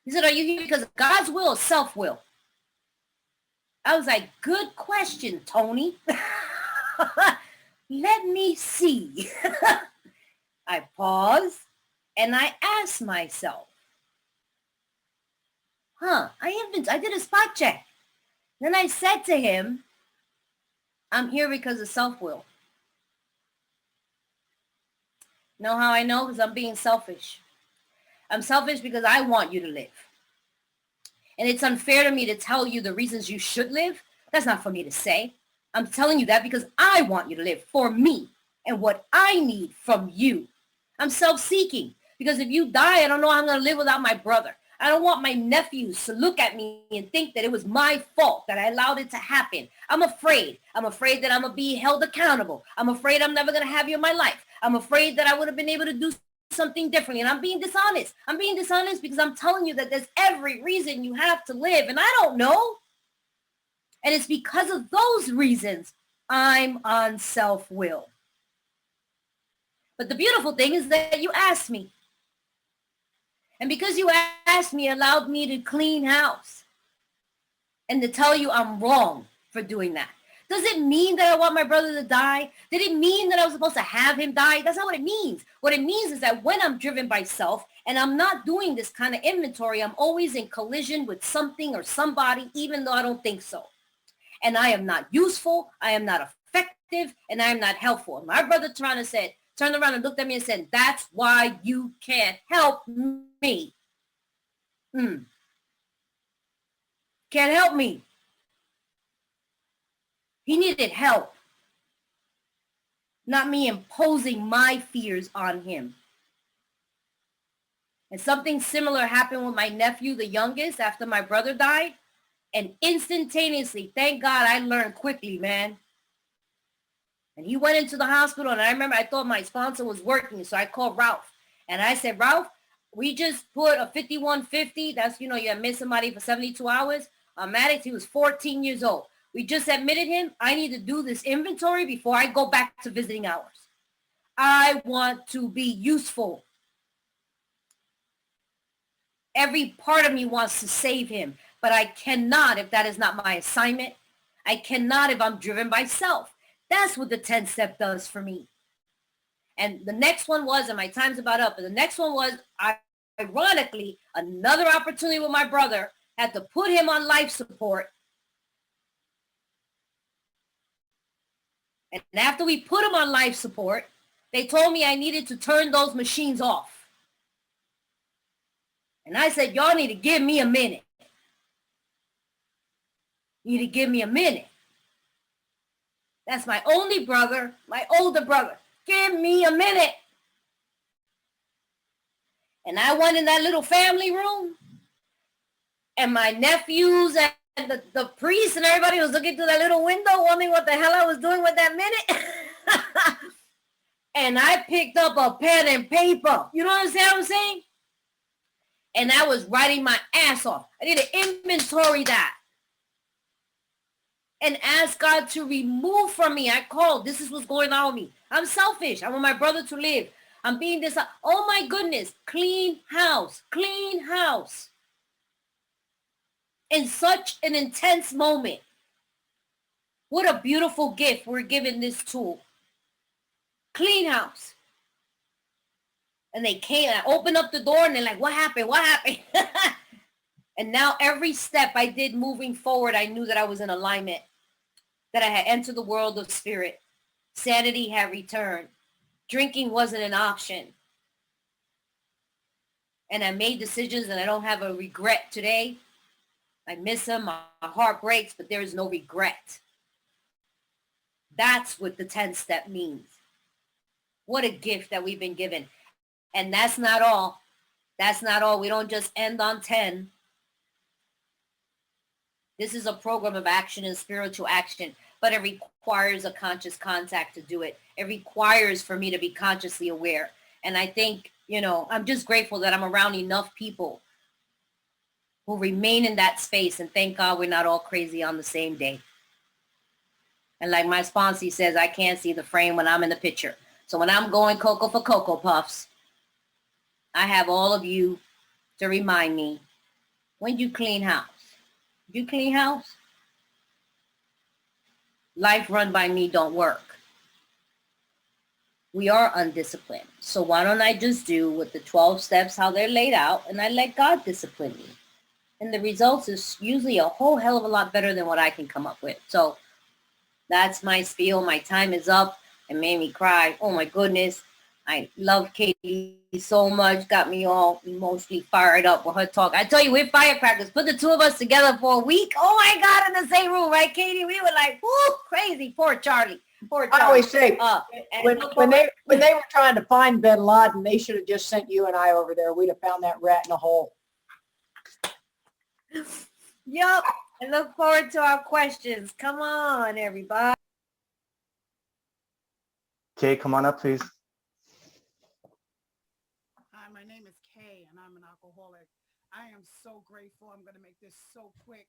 He said, are you here because of God's will or self-will? I was like, good question, Tony. Let me see. I paused and I asked myself, I did a spot check. Then I said to him, I'm here because of self-will. Know how I know? Because I'm being selfish. I'm selfish because I want you to live. And it's unfair to me to tell you the reasons you should live. That's not for me to say. I'm telling you that because I want you to live for me and what I need from you. I'm self-seeking because if you die, I don't know how I'm going to live without my brother. I don't want my nephews to look at me and think that it was my fault that I allowed it to happen. I'm afraid. I'm afraid that I'm going to be held accountable. I'm afraid I'm never going to have you in my life. I'm afraid that I would have been able to do something differently. And I'm being dishonest. I'm being dishonest because I'm telling you that there's every reason you have to live. And I don't know. And it's because of those reasons I'm on self-will. But the beautiful thing is that you asked me. And because you asked me, allowed me to clean house and to tell you I'm wrong for doing that. Does it mean that I want my brother to die? Did it mean that I was supposed to have him die? That's not what it means. What it means is that when I'm driven by self and I'm not doing this kind of inventory, I'm always in collision with something or somebody, even though I don't think so. And I am not useful, I am not effective, and I am not helpful. And my brother turned around and looked at me and said, that's why you can't help me. Can't help me. He needed help, not me imposing my fears on him. And something similar happened with my nephew, the youngest, after my brother died. And instantaneously, thank God I learned quickly, man. And he went into the hospital, and I remember I thought my sponsor was working, so I called Ralph. And I said, Ralph, we just put a 5150. That's, you admit somebody for 72 hours. Maddox, he was 14 years old. We just admitted him. I need to do this inventory before I go back to visiting hours. I want to be useful. Every part of me wants to save him, but I cannot if that is not my assignment. I cannot if I'm driven by self. That's what the 10-step does for me. And the next one was, and my time's about up, but the next one was, ironically, another opportunity with my brother, had to put him on life support. And after we put him on life support, they told me I needed to turn those machines off. And I said, y'all need to give me a minute. You need to give me a minute. That's my only brother, my older brother. Give me a minute. And I went in that little family room, and my nephews and the priest and everybody was looking through that little window, wondering what the hell I was doing with that minute. And I picked up a pen and paper. You know what I'm saying? And I was writing my ass off. I need to inventory that. And ask God to remove from me. I called. This is what's going on with me. I'm selfish. I want my brother to live. I'm being this. Oh my goodness. Clean house. Clean house. In such an intense moment. What a beautiful gift we're given this tool. Clean house. And they came. I opened up the door and they're like, what happened? What happened? And now every step I did moving forward, I knew that I was in alignment. That I had entered the world of spirit. Sanity had returned. Drinking wasn't an option. And I made decisions and I don't have a regret today. I miss him. My heart breaks, but there is no regret. That's what the 10-step means. What a gift that we've been given. And that's not all. That's not all. We don't just end on 10. This is a program of action and spiritual action, but it requires a conscious contact to do it. It requires for me to be consciously aware. And I think, I'm just grateful that I'm around enough people who remain in that space. And thank God we're not all crazy on the same day. And like my sponsor says, I can't see the frame when I'm in the picture. So when I'm going Cocoa for Cocoa Puffs, I have all of you to remind me, when you clean house, you clean house? Life run by me don't work. We are undisciplined. So why don't I just do with the 12 steps, how they're laid out, and I let God discipline me. And the results is usually a whole hell of a lot better than what I can come up with. So that's my spiel. My time is up. It made me cry. Oh my goodness. I love Katie so much. Got me all emotionally fired up with her talk. I tell you, we're firecrackers. Put the two of us together for a week. Oh my God, in the same room, right, Katie? We were like, whoo, crazy. Poor Charlie. Poor Charlie. I always say, when they were trying to find bin Laden, they should have just sent you and I over there. We'd have found that rat in a hole. Yup. I look forward to our questions. Come on, everybody. Kay, come on up, please. Hi, my name is Kay, and I'm an alcoholic. I am so grateful. I'm going to make this so quick.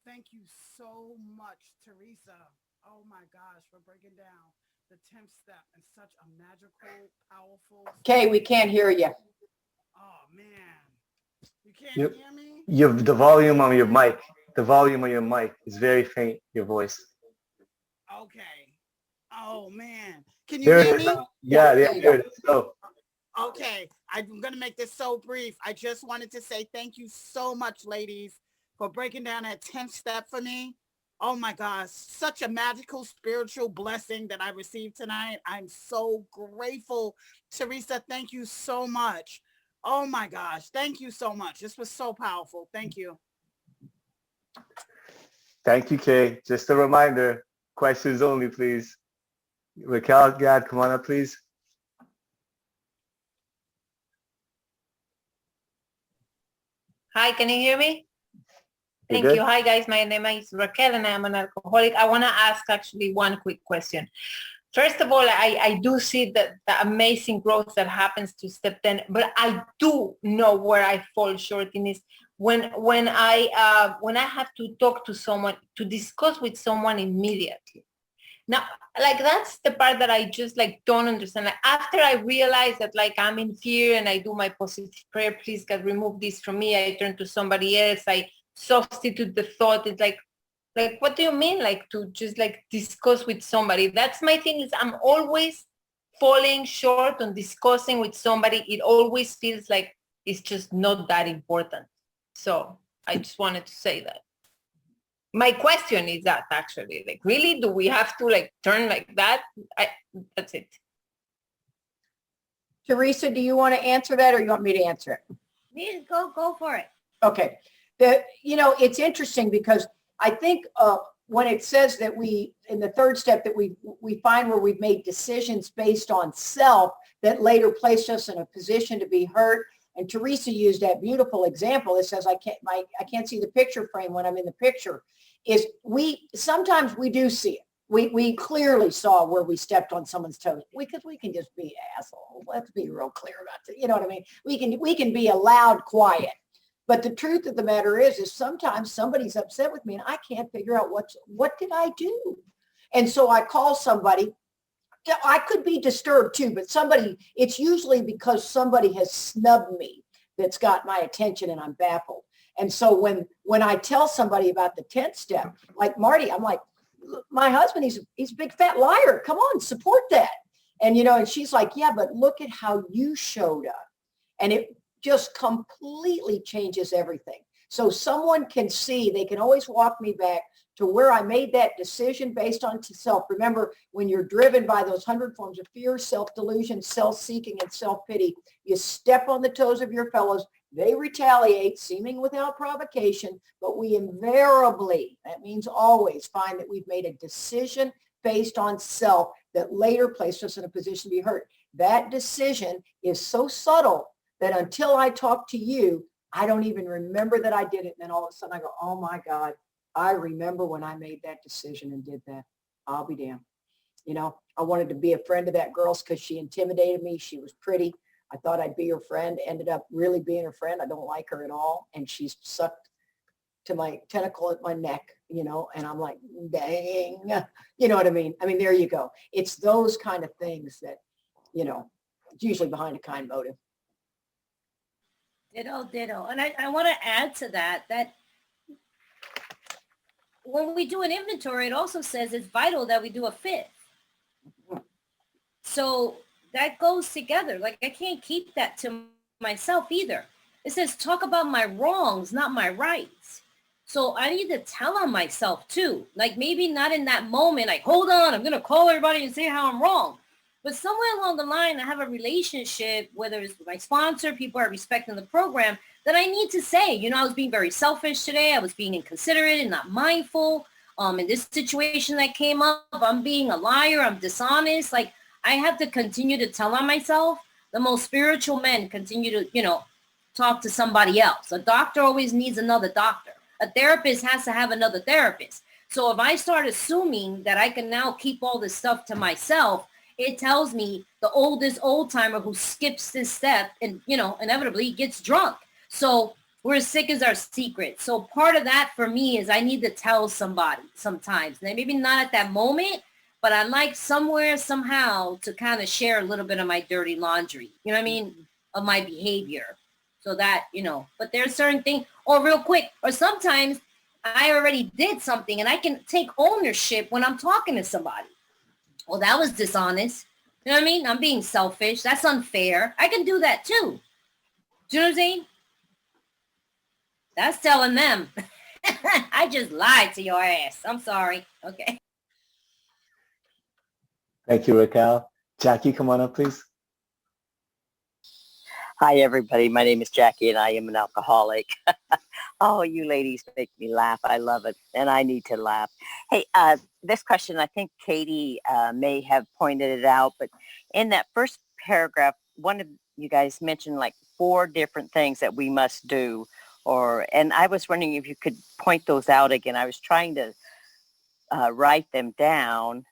Thank you so much, Theresa. Oh my gosh, for breaking down the 10th step in such a magical, powerful. Kay, we can't hear you. Oh man, you can't Yep. hear me? The volume on your mic. The volume on your mic is very faint. Your voice. Okay. Oh man, can you There hear it is. me? Yeah, there it is. So, Okay, I'm going to make this so brief. I just wanted to say thank you so much, ladies, for breaking down that 10th step for me. Oh my gosh, such a magical spiritual blessing that I received tonight. I'm so grateful. Theresa, thank you so much. Oh my gosh, thank you so much. This was so powerful. Thank you. thank you, Kay. Just a reminder, questions only, please. Raquel, Gad, come on up, please. Hi, can you hear me? You're Thank good? you. Hi, guys. My name is Raquel, and I'm an alcoholic. I want to ask actually one quick question. First of all, I do see the amazing growth that happens to step 10, but I do know where I fall short in is when I have to talk to someone, to discuss with someone immediately. Now, like that's the part that I just like don't understand. Like after I realize that like I'm in fear and I do my positive prayer, please God remove this from me. I turn to somebody else. I substitute the thought. It's like what do you mean? Like to just like discuss with somebody. That's my thing is I'm always falling short on discussing with somebody. It always feels like it's just not that important. So I just wanted to say that. My question is that actually, like, really, do we have to like turn like that? That's it. Theresa, do you want to answer that or you want me to answer it? Yeah, go for it. Okay. It's interesting because I think when it says that we, in the third step, that we find where we've made decisions based on self that later place us in a position to be hurt. And Theresa used that beautiful example. It says, I can't see the picture frame when I'm in the picture. Is sometimes we do see it. We clearly saw where we stepped on someone's toes because we can just be assholes. Let's be real clear about it. You know what I mean? We can be a loud, quiet. But the truth of the matter is sometimes somebody's upset with me and I can't figure out what did I do? And so I call somebody. Yeah, I could be disturbed too, but it's usually because somebody has snubbed me that's got my attention and I'm baffled. And so when I tell somebody about the 10th step, like Marty, I'm like, my husband, he's a big fat liar. Come on, support that. And, and she's like, yeah, but look at how you showed up. And it just completely changes everything. So someone can see, they can always walk me back to where I made that decision based on self. Remember, when you're driven by those 100 forms of fear, self-delusion, self-seeking, and self-pity, you step on the toes of your fellows. They retaliate, seeming without provocation, but we invariably, that means always, find that we've made a decision based on self that later placed us in a position to be hurt. That decision is so subtle that until I talk to you, I don't even remember that I did it. And then all of a sudden I go, oh my God, I remember when I made that decision and did that. I'll be damned. I wanted to be a friend of that girl's because she intimidated me. She was pretty. I thought I'd be her friend, ended up really being her friend. I don't like her at all. And she's sucked to my tentacle at my neck, and I'm like, dang, you know what I mean? I mean, there you go. It's those kind of things that, it's usually behind a kind motive. Ditto. And I want to add to that when we do an inventory, it also says it's vital that we do a fifth. So that goes together. Like I can't keep that to myself either. It says talk about my wrongs, not my rights. So I need to tell on myself too. Like maybe not in that moment, like, hold on, I'm going to call everybody and say how I'm wrong. But somewhere along the line, I have a relationship, whether it's with my sponsor, people are respecting the program, that I need to say, you know, I was being very selfish today. I was being inconsiderate and not mindful. In this situation that came up, I'm being a liar. I'm dishonest. Like, I have to continue to tell on myself. The most spiritual men continue to, you know, talk to somebody else. A doctor always needs another doctor. A therapist has to have another therapist. So if I start assuming that I can now keep all this stuff to myself, it tells me the oldest old timer who skips this step and, you know, inevitably gets drunk. So we're as sick as our secret. So part of that for me is I need to tell somebody sometimes. Maybe not at that moment, but I like somewhere, somehow to kind of share a little bit of my dirty laundry, you know what I mean, of my behavior. So that, you know, but there's certain things, or real quick, or sometimes I already did something and I can take ownership when I'm talking to somebody. Well, that was dishonest. You know what I mean? I'm being selfish. That's unfair. I can do that too. Do you know what I'm saying? That's telling them. I just lied to your ass. I'm sorry. Okay. Thank you, Raquel. Jackie, come on up, please. Hi, everybody. My name is Jackie, and I am an alcoholic. Oh, you ladies make me laugh. I love it, and I need to laugh. Hey, this question, I think Katie may have pointed it out, but in that first paragraph, one of you guys mentioned like 4 different things that we must do, and I was wondering if you could point those out again. I was trying to write them down,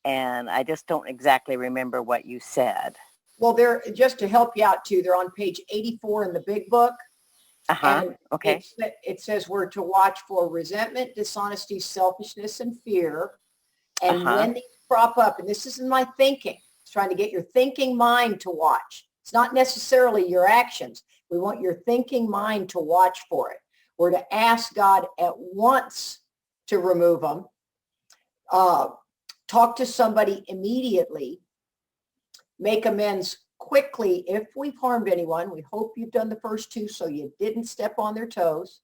and I just don't exactly remember what you said. Well, they're just to help you out too. They're on page 84 in the big book. And Okay. it says we're to watch for resentment, dishonesty, selfishness, and fear. And when these crop up, and this is in my thinking, it's trying to get your thinking mind to watch. It's not necessarily your actions. We want your thinking mind to watch for it. We're to ask God at once to remove them. Talk to somebody immediately. Make amends quickly if we've harmed anyone. We hope you've done the first 2 so you didn't step on their toes.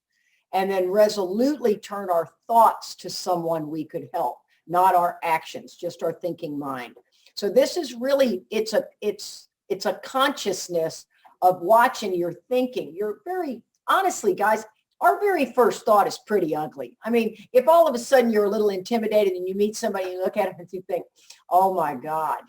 And then resolutely turn our thoughts to someone we could help, not our actions, just our thinking mind. So this is really, it's a consciousness of watching your thinking. You're very, honestly, guys, our very first thought is pretty ugly. I mean, if all of a sudden you're a little intimidated and you meet somebody and you look at them and you think, oh my God,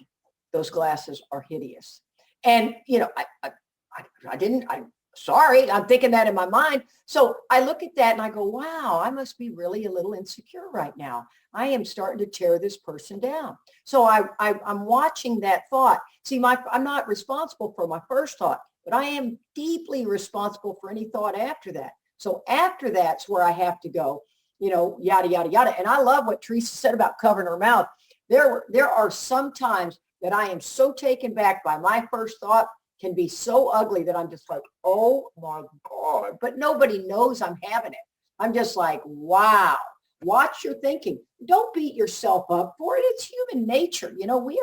those glasses are hideous. And, you know, I'm sorry, I'm thinking that in my mind. So I look at that and I go, wow, I must be really a little insecure right now. I am starting to tear this person down. So I'm watching that thought. See, I'm not responsible for my first thought, but I am deeply responsible for any thought after that. So after that's where I have to go, you know, yada, yada, yada. And I love what Theresa said about covering her mouth. There are some times that I am so taken back by my first thought can be so ugly that I'm just like, oh my God, but nobody knows I'm having it. I'm just like, wow, watch your thinking. Don't beat yourself up for it. It's human nature. You know, we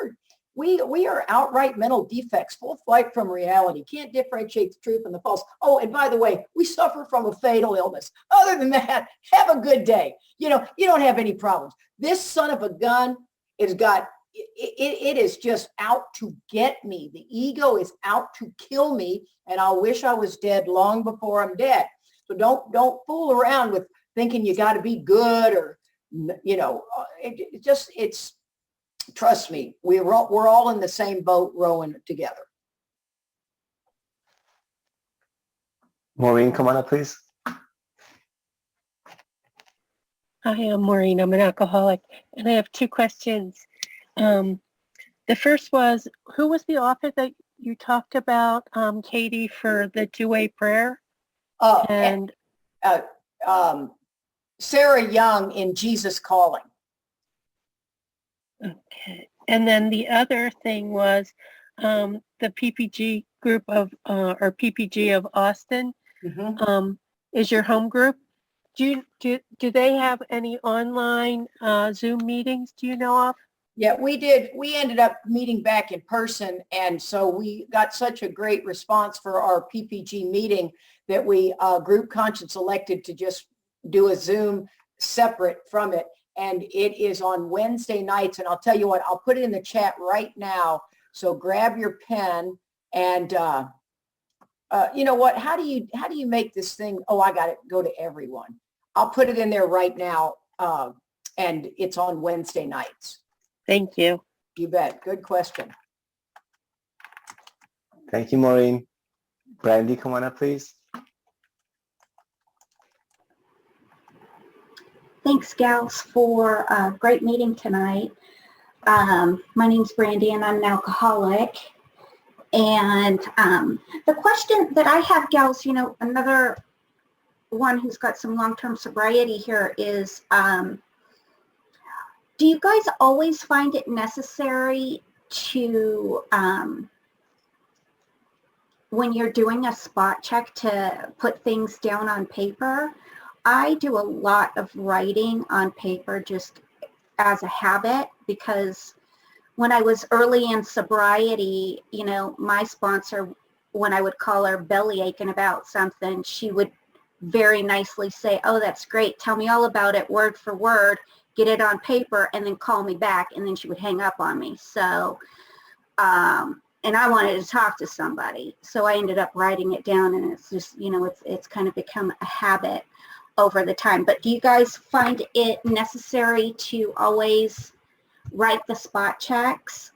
are outright mental defects, full flight from reality, can't differentiate the truth and the false. Oh, and by the way, we suffer from a fatal illness. Other than that, have a good day. You know, you don't have any problems. This son of a gun has got, it is just out to get me. The ego is out to kill me, and I'll wish I was dead long before I'm dead. So don't fool around with thinking you got to be good or, you know, it's trust me, we're all in the same boat rowing together. Maureen, come on up, please. Hi, I'm Maureen. I'm an alcoholic, and I have 2 questions. The first was, who was the author that you talked about, Katie, for the 2-way prayer? And Sarah Young in Jesus Calling. Okay. And then the other thing was the PPG group of, or PPG of Austin, is your home group. Do they have any online Zoom meetings, do you know of? Yeah, we did. We ended up meeting back in person. And so we got such a great response for our PPG meeting that we, Group Conscience, elected to just do a Zoom separate from it. And it is on Wednesday nights. And I'll tell you what, I'll put it in the chat right now. So grab your pen and, you know what, how do you make this thing? Oh, I got it. Go to everyone. I'll put it in there right now. And it's on Wednesday nights. Thank you. You bet. Good question. Thank you, Maureen. Brandy, come on up, please. Thanks, gals, for a great meeting tonight. My name's Brandy, and I'm an alcoholic. And the question that I have, gals, you know, another one who's got some long-term sobriety here is, do you guys always find it necessary to, when you're doing a spot check, to put things down on paper? I do a lot of writing on paper just as a habit, because when I was early in sobriety, you know, my sponsor, when I would call her belly aching about something, she would very nicely say, oh, that's great. Tell me all about it, word for word, get it on paper, and then call me back. And then she would hang up on me. So, and I wanted to talk to somebody. So I ended up writing it down, and it's just, you know, it's kind of become a habit over the time. But do you guys find it necessary to always write the spot checks?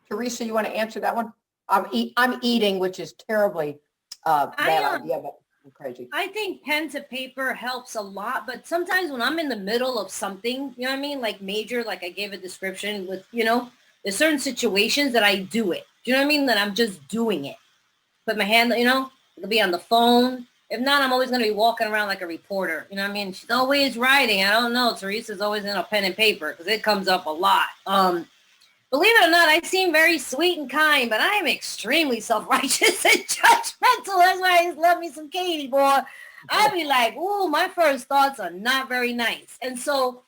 Theresa, you want to answer that one? I'm eating, which is terribly bad idea, but I'm crazy. I think pen to paper helps a lot, but sometimes when I'm in the middle of something, you know what I mean? Like major, like I gave a description with, you know, there's certain situations that I do it. Do you know what I mean? That I'm just doing it. Put my hand, you know, it'll be on the phone. If not, I'm always going to be walking around like a reporter. You know what I mean? She's always writing. I don't know. Teresa's always in a pen and paper because it comes up a lot. Believe it or not, I seem very sweet and kind, but I am extremely self-righteous and judgmental. That's why I just love me some Katie, boy. I'd be like, ooh, my first thoughts are not very nice. And so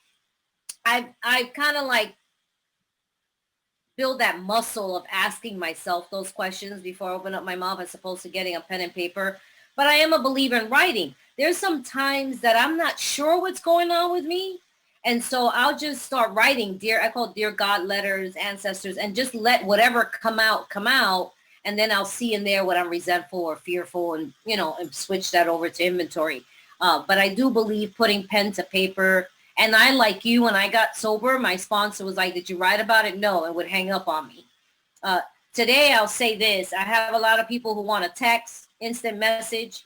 I kind of like build that muscle of asking myself those questions before I open up my mouth as opposed to getting a pen and paper. But I am a believer in writing. There's some times that I'm not sure what's going on with me. And so I'll just start writing, I call it dear God letters, ancestors, and just let whatever come out. And then I'll see in there what I'm resentful or fearful, and, you know, and switch that over to inventory. But I do believe putting pen to paper. And I, like you, when I got sober, my sponsor was like, did you write about it? No, and would hang up on me. Today, I'll say this. I have a lot of people who want to text, instant message.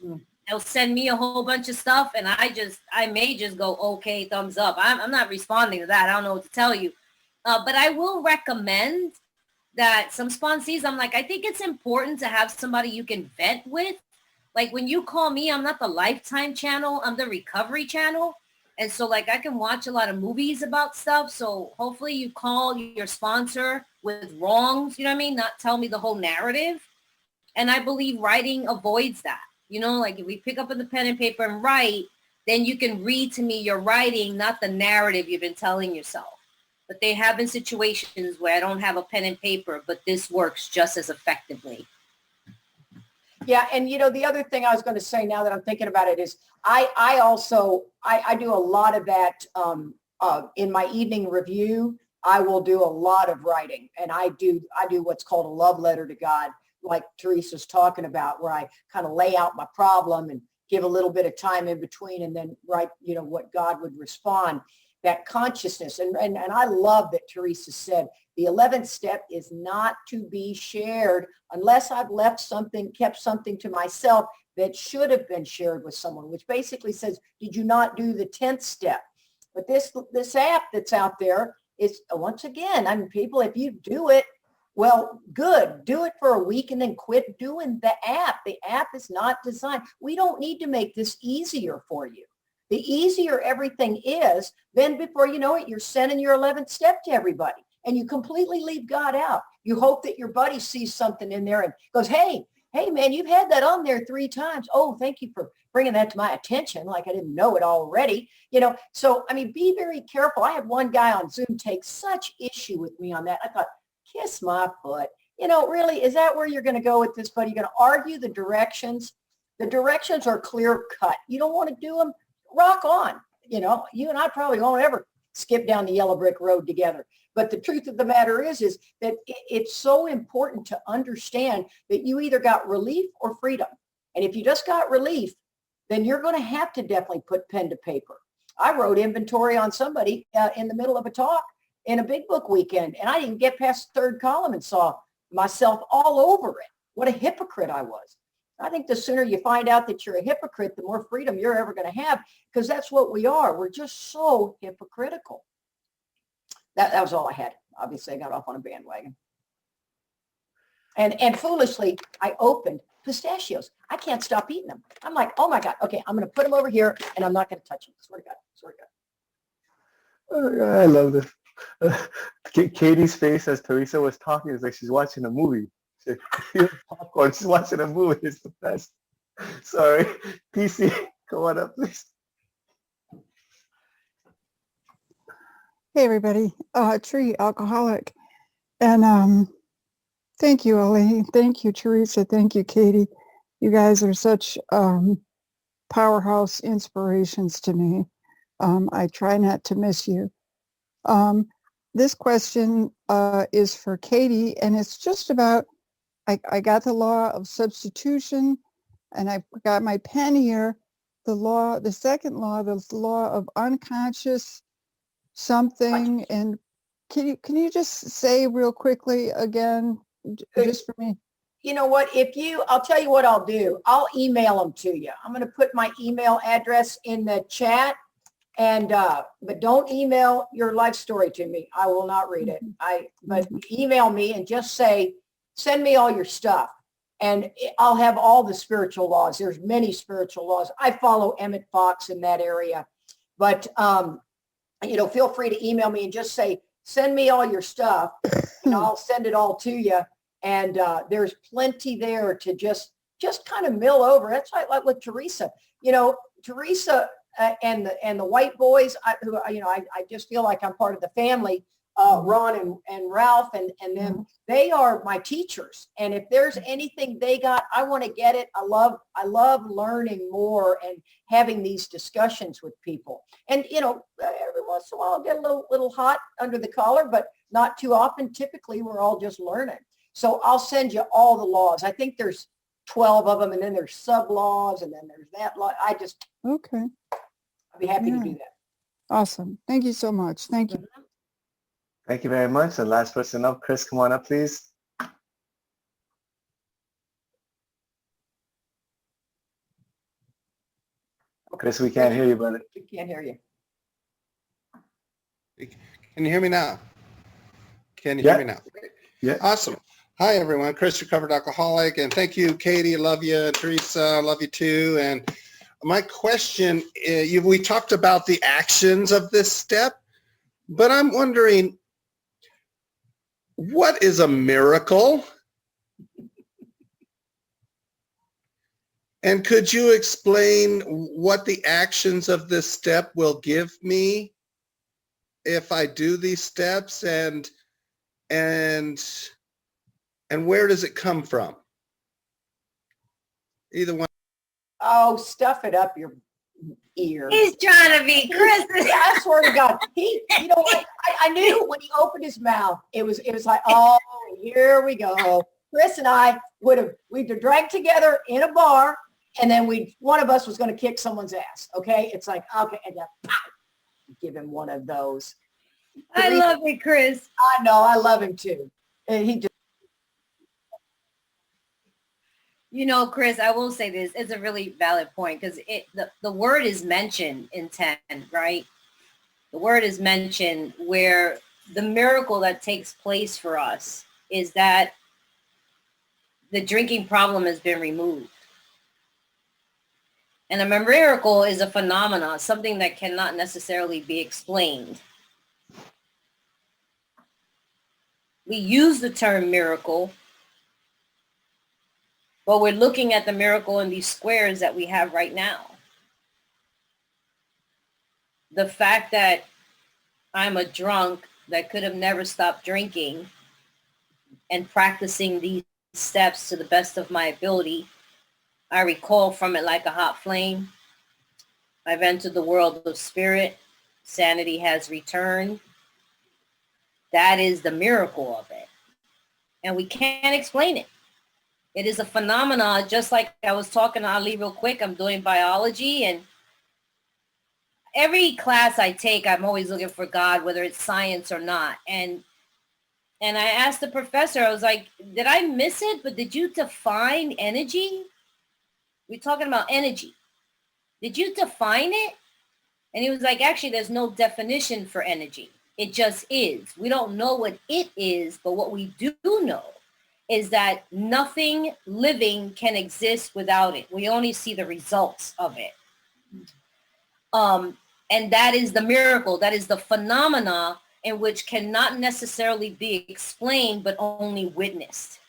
They'll send me a whole bunch of stuff, and I may just go, okay, thumbs up. I'm not responding to that. I don't know what to tell you. But I will recommend that some sponsees, I'm like, I think it's important to have somebody you can vent with. Like when you call me, I'm not the Lifetime channel. I'm the recovery channel. And so like I can watch a lot of movies about stuff. So hopefully you call your sponsor with wrongs, you know what I mean? Not tell me the whole narrative. And I believe writing avoids that. You know, like if we pick up the pen and paper and write, then you can read to me your writing, not the narrative you've been telling yourself. But they have been situations where I don't have a pen and paper, but this works just as effectively. Yeah, and you know, the other thing I was going to say now that I'm thinking about it is I also do a lot of that in my evening review. I will do a lot of writing, and I do what's called a love letter to God, like Teresa's talking about, where I kind of lay out my problem and give a little bit of time in between and then write, you know, what God would respond, that consciousness. And I love that Theresa said the 11th step is not to be shared unless I've kept something to myself that should have been shared with someone, which basically says, did you not do the 10th step? But this app that's out there is, once again, I mean, people, if you do it, well, good. Do it for a week and then quit doing the app. The app is not designed. We don't need to make this easier for you. The easier everything is, then before you know it, you're sending your 11th step to everybody and you completely leave God out. You hope that your buddy sees something in there and goes, hey, man, you've had that on there 3 times. Oh, thank you for bringing that to my attention. Like I didn't know it already. You know, so, I mean, be very careful. I had one guy on Zoom take such issue with me on that. I thought, kiss my foot. You know, really, is that where you're going to go with this, buddy? You're going to argue the directions. The directions are clear cut. You don't want to do them, rock on. You know, you and I probably won't ever skip down the yellow brick road together. But the truth of the matter is that it's so important to understand that you either got relief or freedom. And if you just got relief, then you're going to have to definitely put pen to paper. I wrote inventory on somebody in the middle of a talk in a big book weekend, and I didn't get past the third column and saw myself all over it. What a hypocrite I was. I think the sooner you find out that you're a hypocrite, the more freedom you're ever going to have, because that's what we are. We're just so hypocritical. That was all I had. Obviously, I got off on a bandwagon. And foolishly, I opened pistachios. I can't stop eating them. I'm like, oh my God, okay, I'm going to put them over here, and I'm not going to touch them. Swear to God, swear to God. I love this. Katie's face as Theresa was talking is like she's watching a movie. Popcorn. She's watching a movie. It's the best. Sorry. PC, come on up, please. Hey everybody, Tree Alcoholic, and thank you, Ellie. Thank you, Theresa. Thank you, Katie. You guys are such powerhouse inspirations to me. I try not to miss you. This question is for Katie, and it's just about, I got the law of substitution, and I got my pen here. The second law, the law of unconscious something, and can you just say real quickly again, just for me? You know what, I'll tell you what I'll do. I'll email them to you. I'm going to put my email address in the chat, and but don't email your life story to me. I will not read it. But email me and just say, send me all your stuff, and I'll have all the spiritual laws. There's many spiritual laws. I follow Emmett Fox in that area, but feel free to email me and just say, send me all your stuff, and I'll send it all to you. And there's plenty there to just kind of mill over. That's like with Theresa. Theresa and the white boys, I just feel like I'm part of the family. Ron and Ralph and them, they are my teachers. And if there's anything they got, I want to get it. I love learning more and having these discussions with people. And, every once in a while I'll get a little hot under the collar, but not too often. Typically, we're all just learning. So I'll send you all the laws. I think there's 12 of them, and then there's sub laws, and then there's that law. Okay. I'd be happy to do that. Awesome. Thank you so much. Thank you. Thank you very much. And last person up, Chris, come on up, please. Chris, we can't hear you, brother. We can't hear you. Can you hear me now? Can you hear me now? Yeah. Awesome. Hi, everyone. Chris, recovered alcoholic. And thank you, Katie. Love you. Theresa, love you too. And my question, we talked about the actions of this step, but I'm wondering, what is a miracle? And could you explain what the actions of this step will give me if I do these steps, and where does it come from? Either one. Oh, stuff it up your ear. He's trying to be Chris. Yeah, I swear to God. I knew when he opened his mouth, it was like, oh, here we go. Chris and I we'd have drank together in a bar, and then one of us was going to kick someone's ass. Okay. It's like, okay. And then pow, give him one of those. I love it, Chris. I know. I love him too. And he just, Chris, I will say this. It's a really valid point, because the word is mentioned in 10, right? The word is mentioned where the miracle that takes place for us is that the drinking problem has been removed. And a miracle is a phenomenon, something that cannot necessarily be explained. We use the term miracle, but we're looking at the miracle in these squares that we have right now. The fact that I'm a drunk that could have never stopped drinking and practicing these steps to the best of my ability, I recall from it like a hot flame. I've entered the world of spirit. sanity has returned. That is the miracle of it. And we can't explain it. It is a phenomenon, just like I was talking to Ali real quick. I'm doing biology, and every class I take, I'm always looking for God, whether it's science or not. And I asked the professor, I was like, did I miss it? But did you define energy? We're talking about energy. Did you define it? And he was like, actually, there's no definition for energy. It just is. We don't know what it is, but what we do know is that nothing living can exist without it. We only see the results of it. And that is the miracle. That is the phenomena in which cannot necessarily be explained, but only witnessed.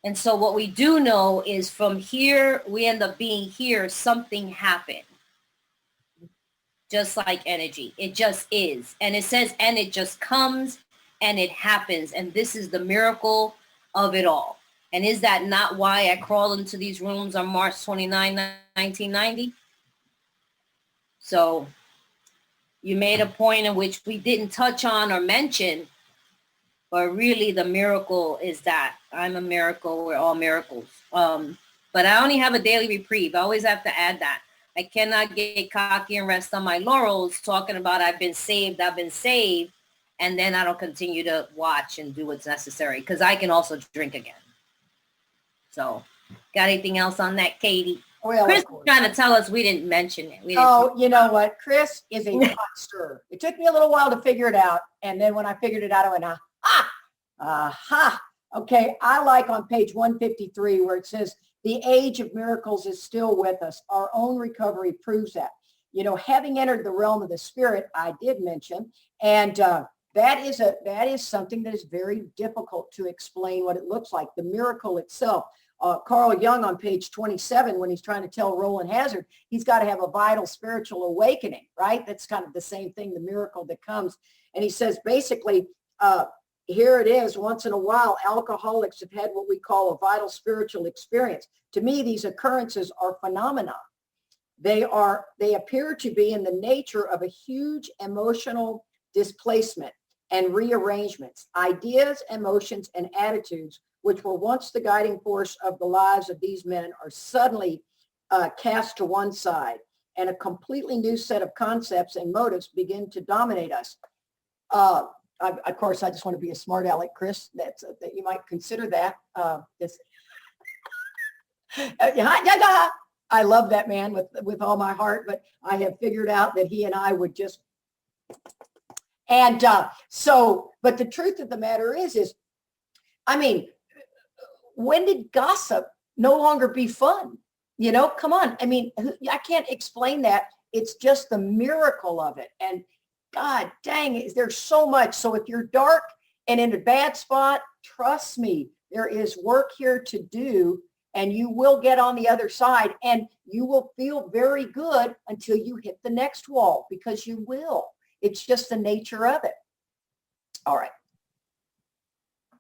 And so what we do know is from here, we end up being here, something happened. Just like energy. It just is. And it says, and it just comes and it happens. And this is the miracle of it all. And is that not why I crawled into these rooms on March 29, 1990? So you made a point in which we didn't touch on or mention, but really the miracle is that I'm a miracle. We're all miracles. But I only have a daily reprieve. I always have to add that. I cannot get cocky and rest on my laurels talking about I've been saved, and then I don't continue to watch and do what's necessary, because I can also drink again. So, got anything else on that, Katie? Well, Chris was trying to tell us we didn't mention it. You know what? Chris is a pot stirrer. It took me a little while to figure it out. And then when I figured it out, I went, aha. Okay, I like on page 153 where it says, the age of miracles is still with us. Our own recovery proves that. You know, having entered the realm of the spirit, I did mention, and that is something that is very difficult to explain what it looks like. The miracle itself. Carl Jung on page 27, when he's trying to tell Roland Hazard, he's got to have a vital spiritual awakening, right? That's kind of the same thing, the miracle that comes. And he says, basically, here it is, once in a while, alcoholics have had what we call a vital spiritual experience. To me, these occurrences are phenomena. They appear to be in the nature of a huge emotional displacement and rearrangements. Ideas, emotions, and attitudes, which were once the guiding force of the lives of these men, are suddenly cast to one side, and a completely new set of concepts and motives begin to dominate us. Of course, I just want to be a smart aleck, Chris. That you might consider that. I love that man with all my heart, but I have figured out that he and I would just. And but the truth of the matter is, I mean, when did gossip no longer be fun? You know, come on. I mean, I can't explain that. It's just the miracle of it. And God dang, there's so much. So if you're dark and in a bad spot, trust me, there is work here to do, and you will get on the other side, and you will feel very good until you hit the next wall, because you will. It's just the nature of it. All right.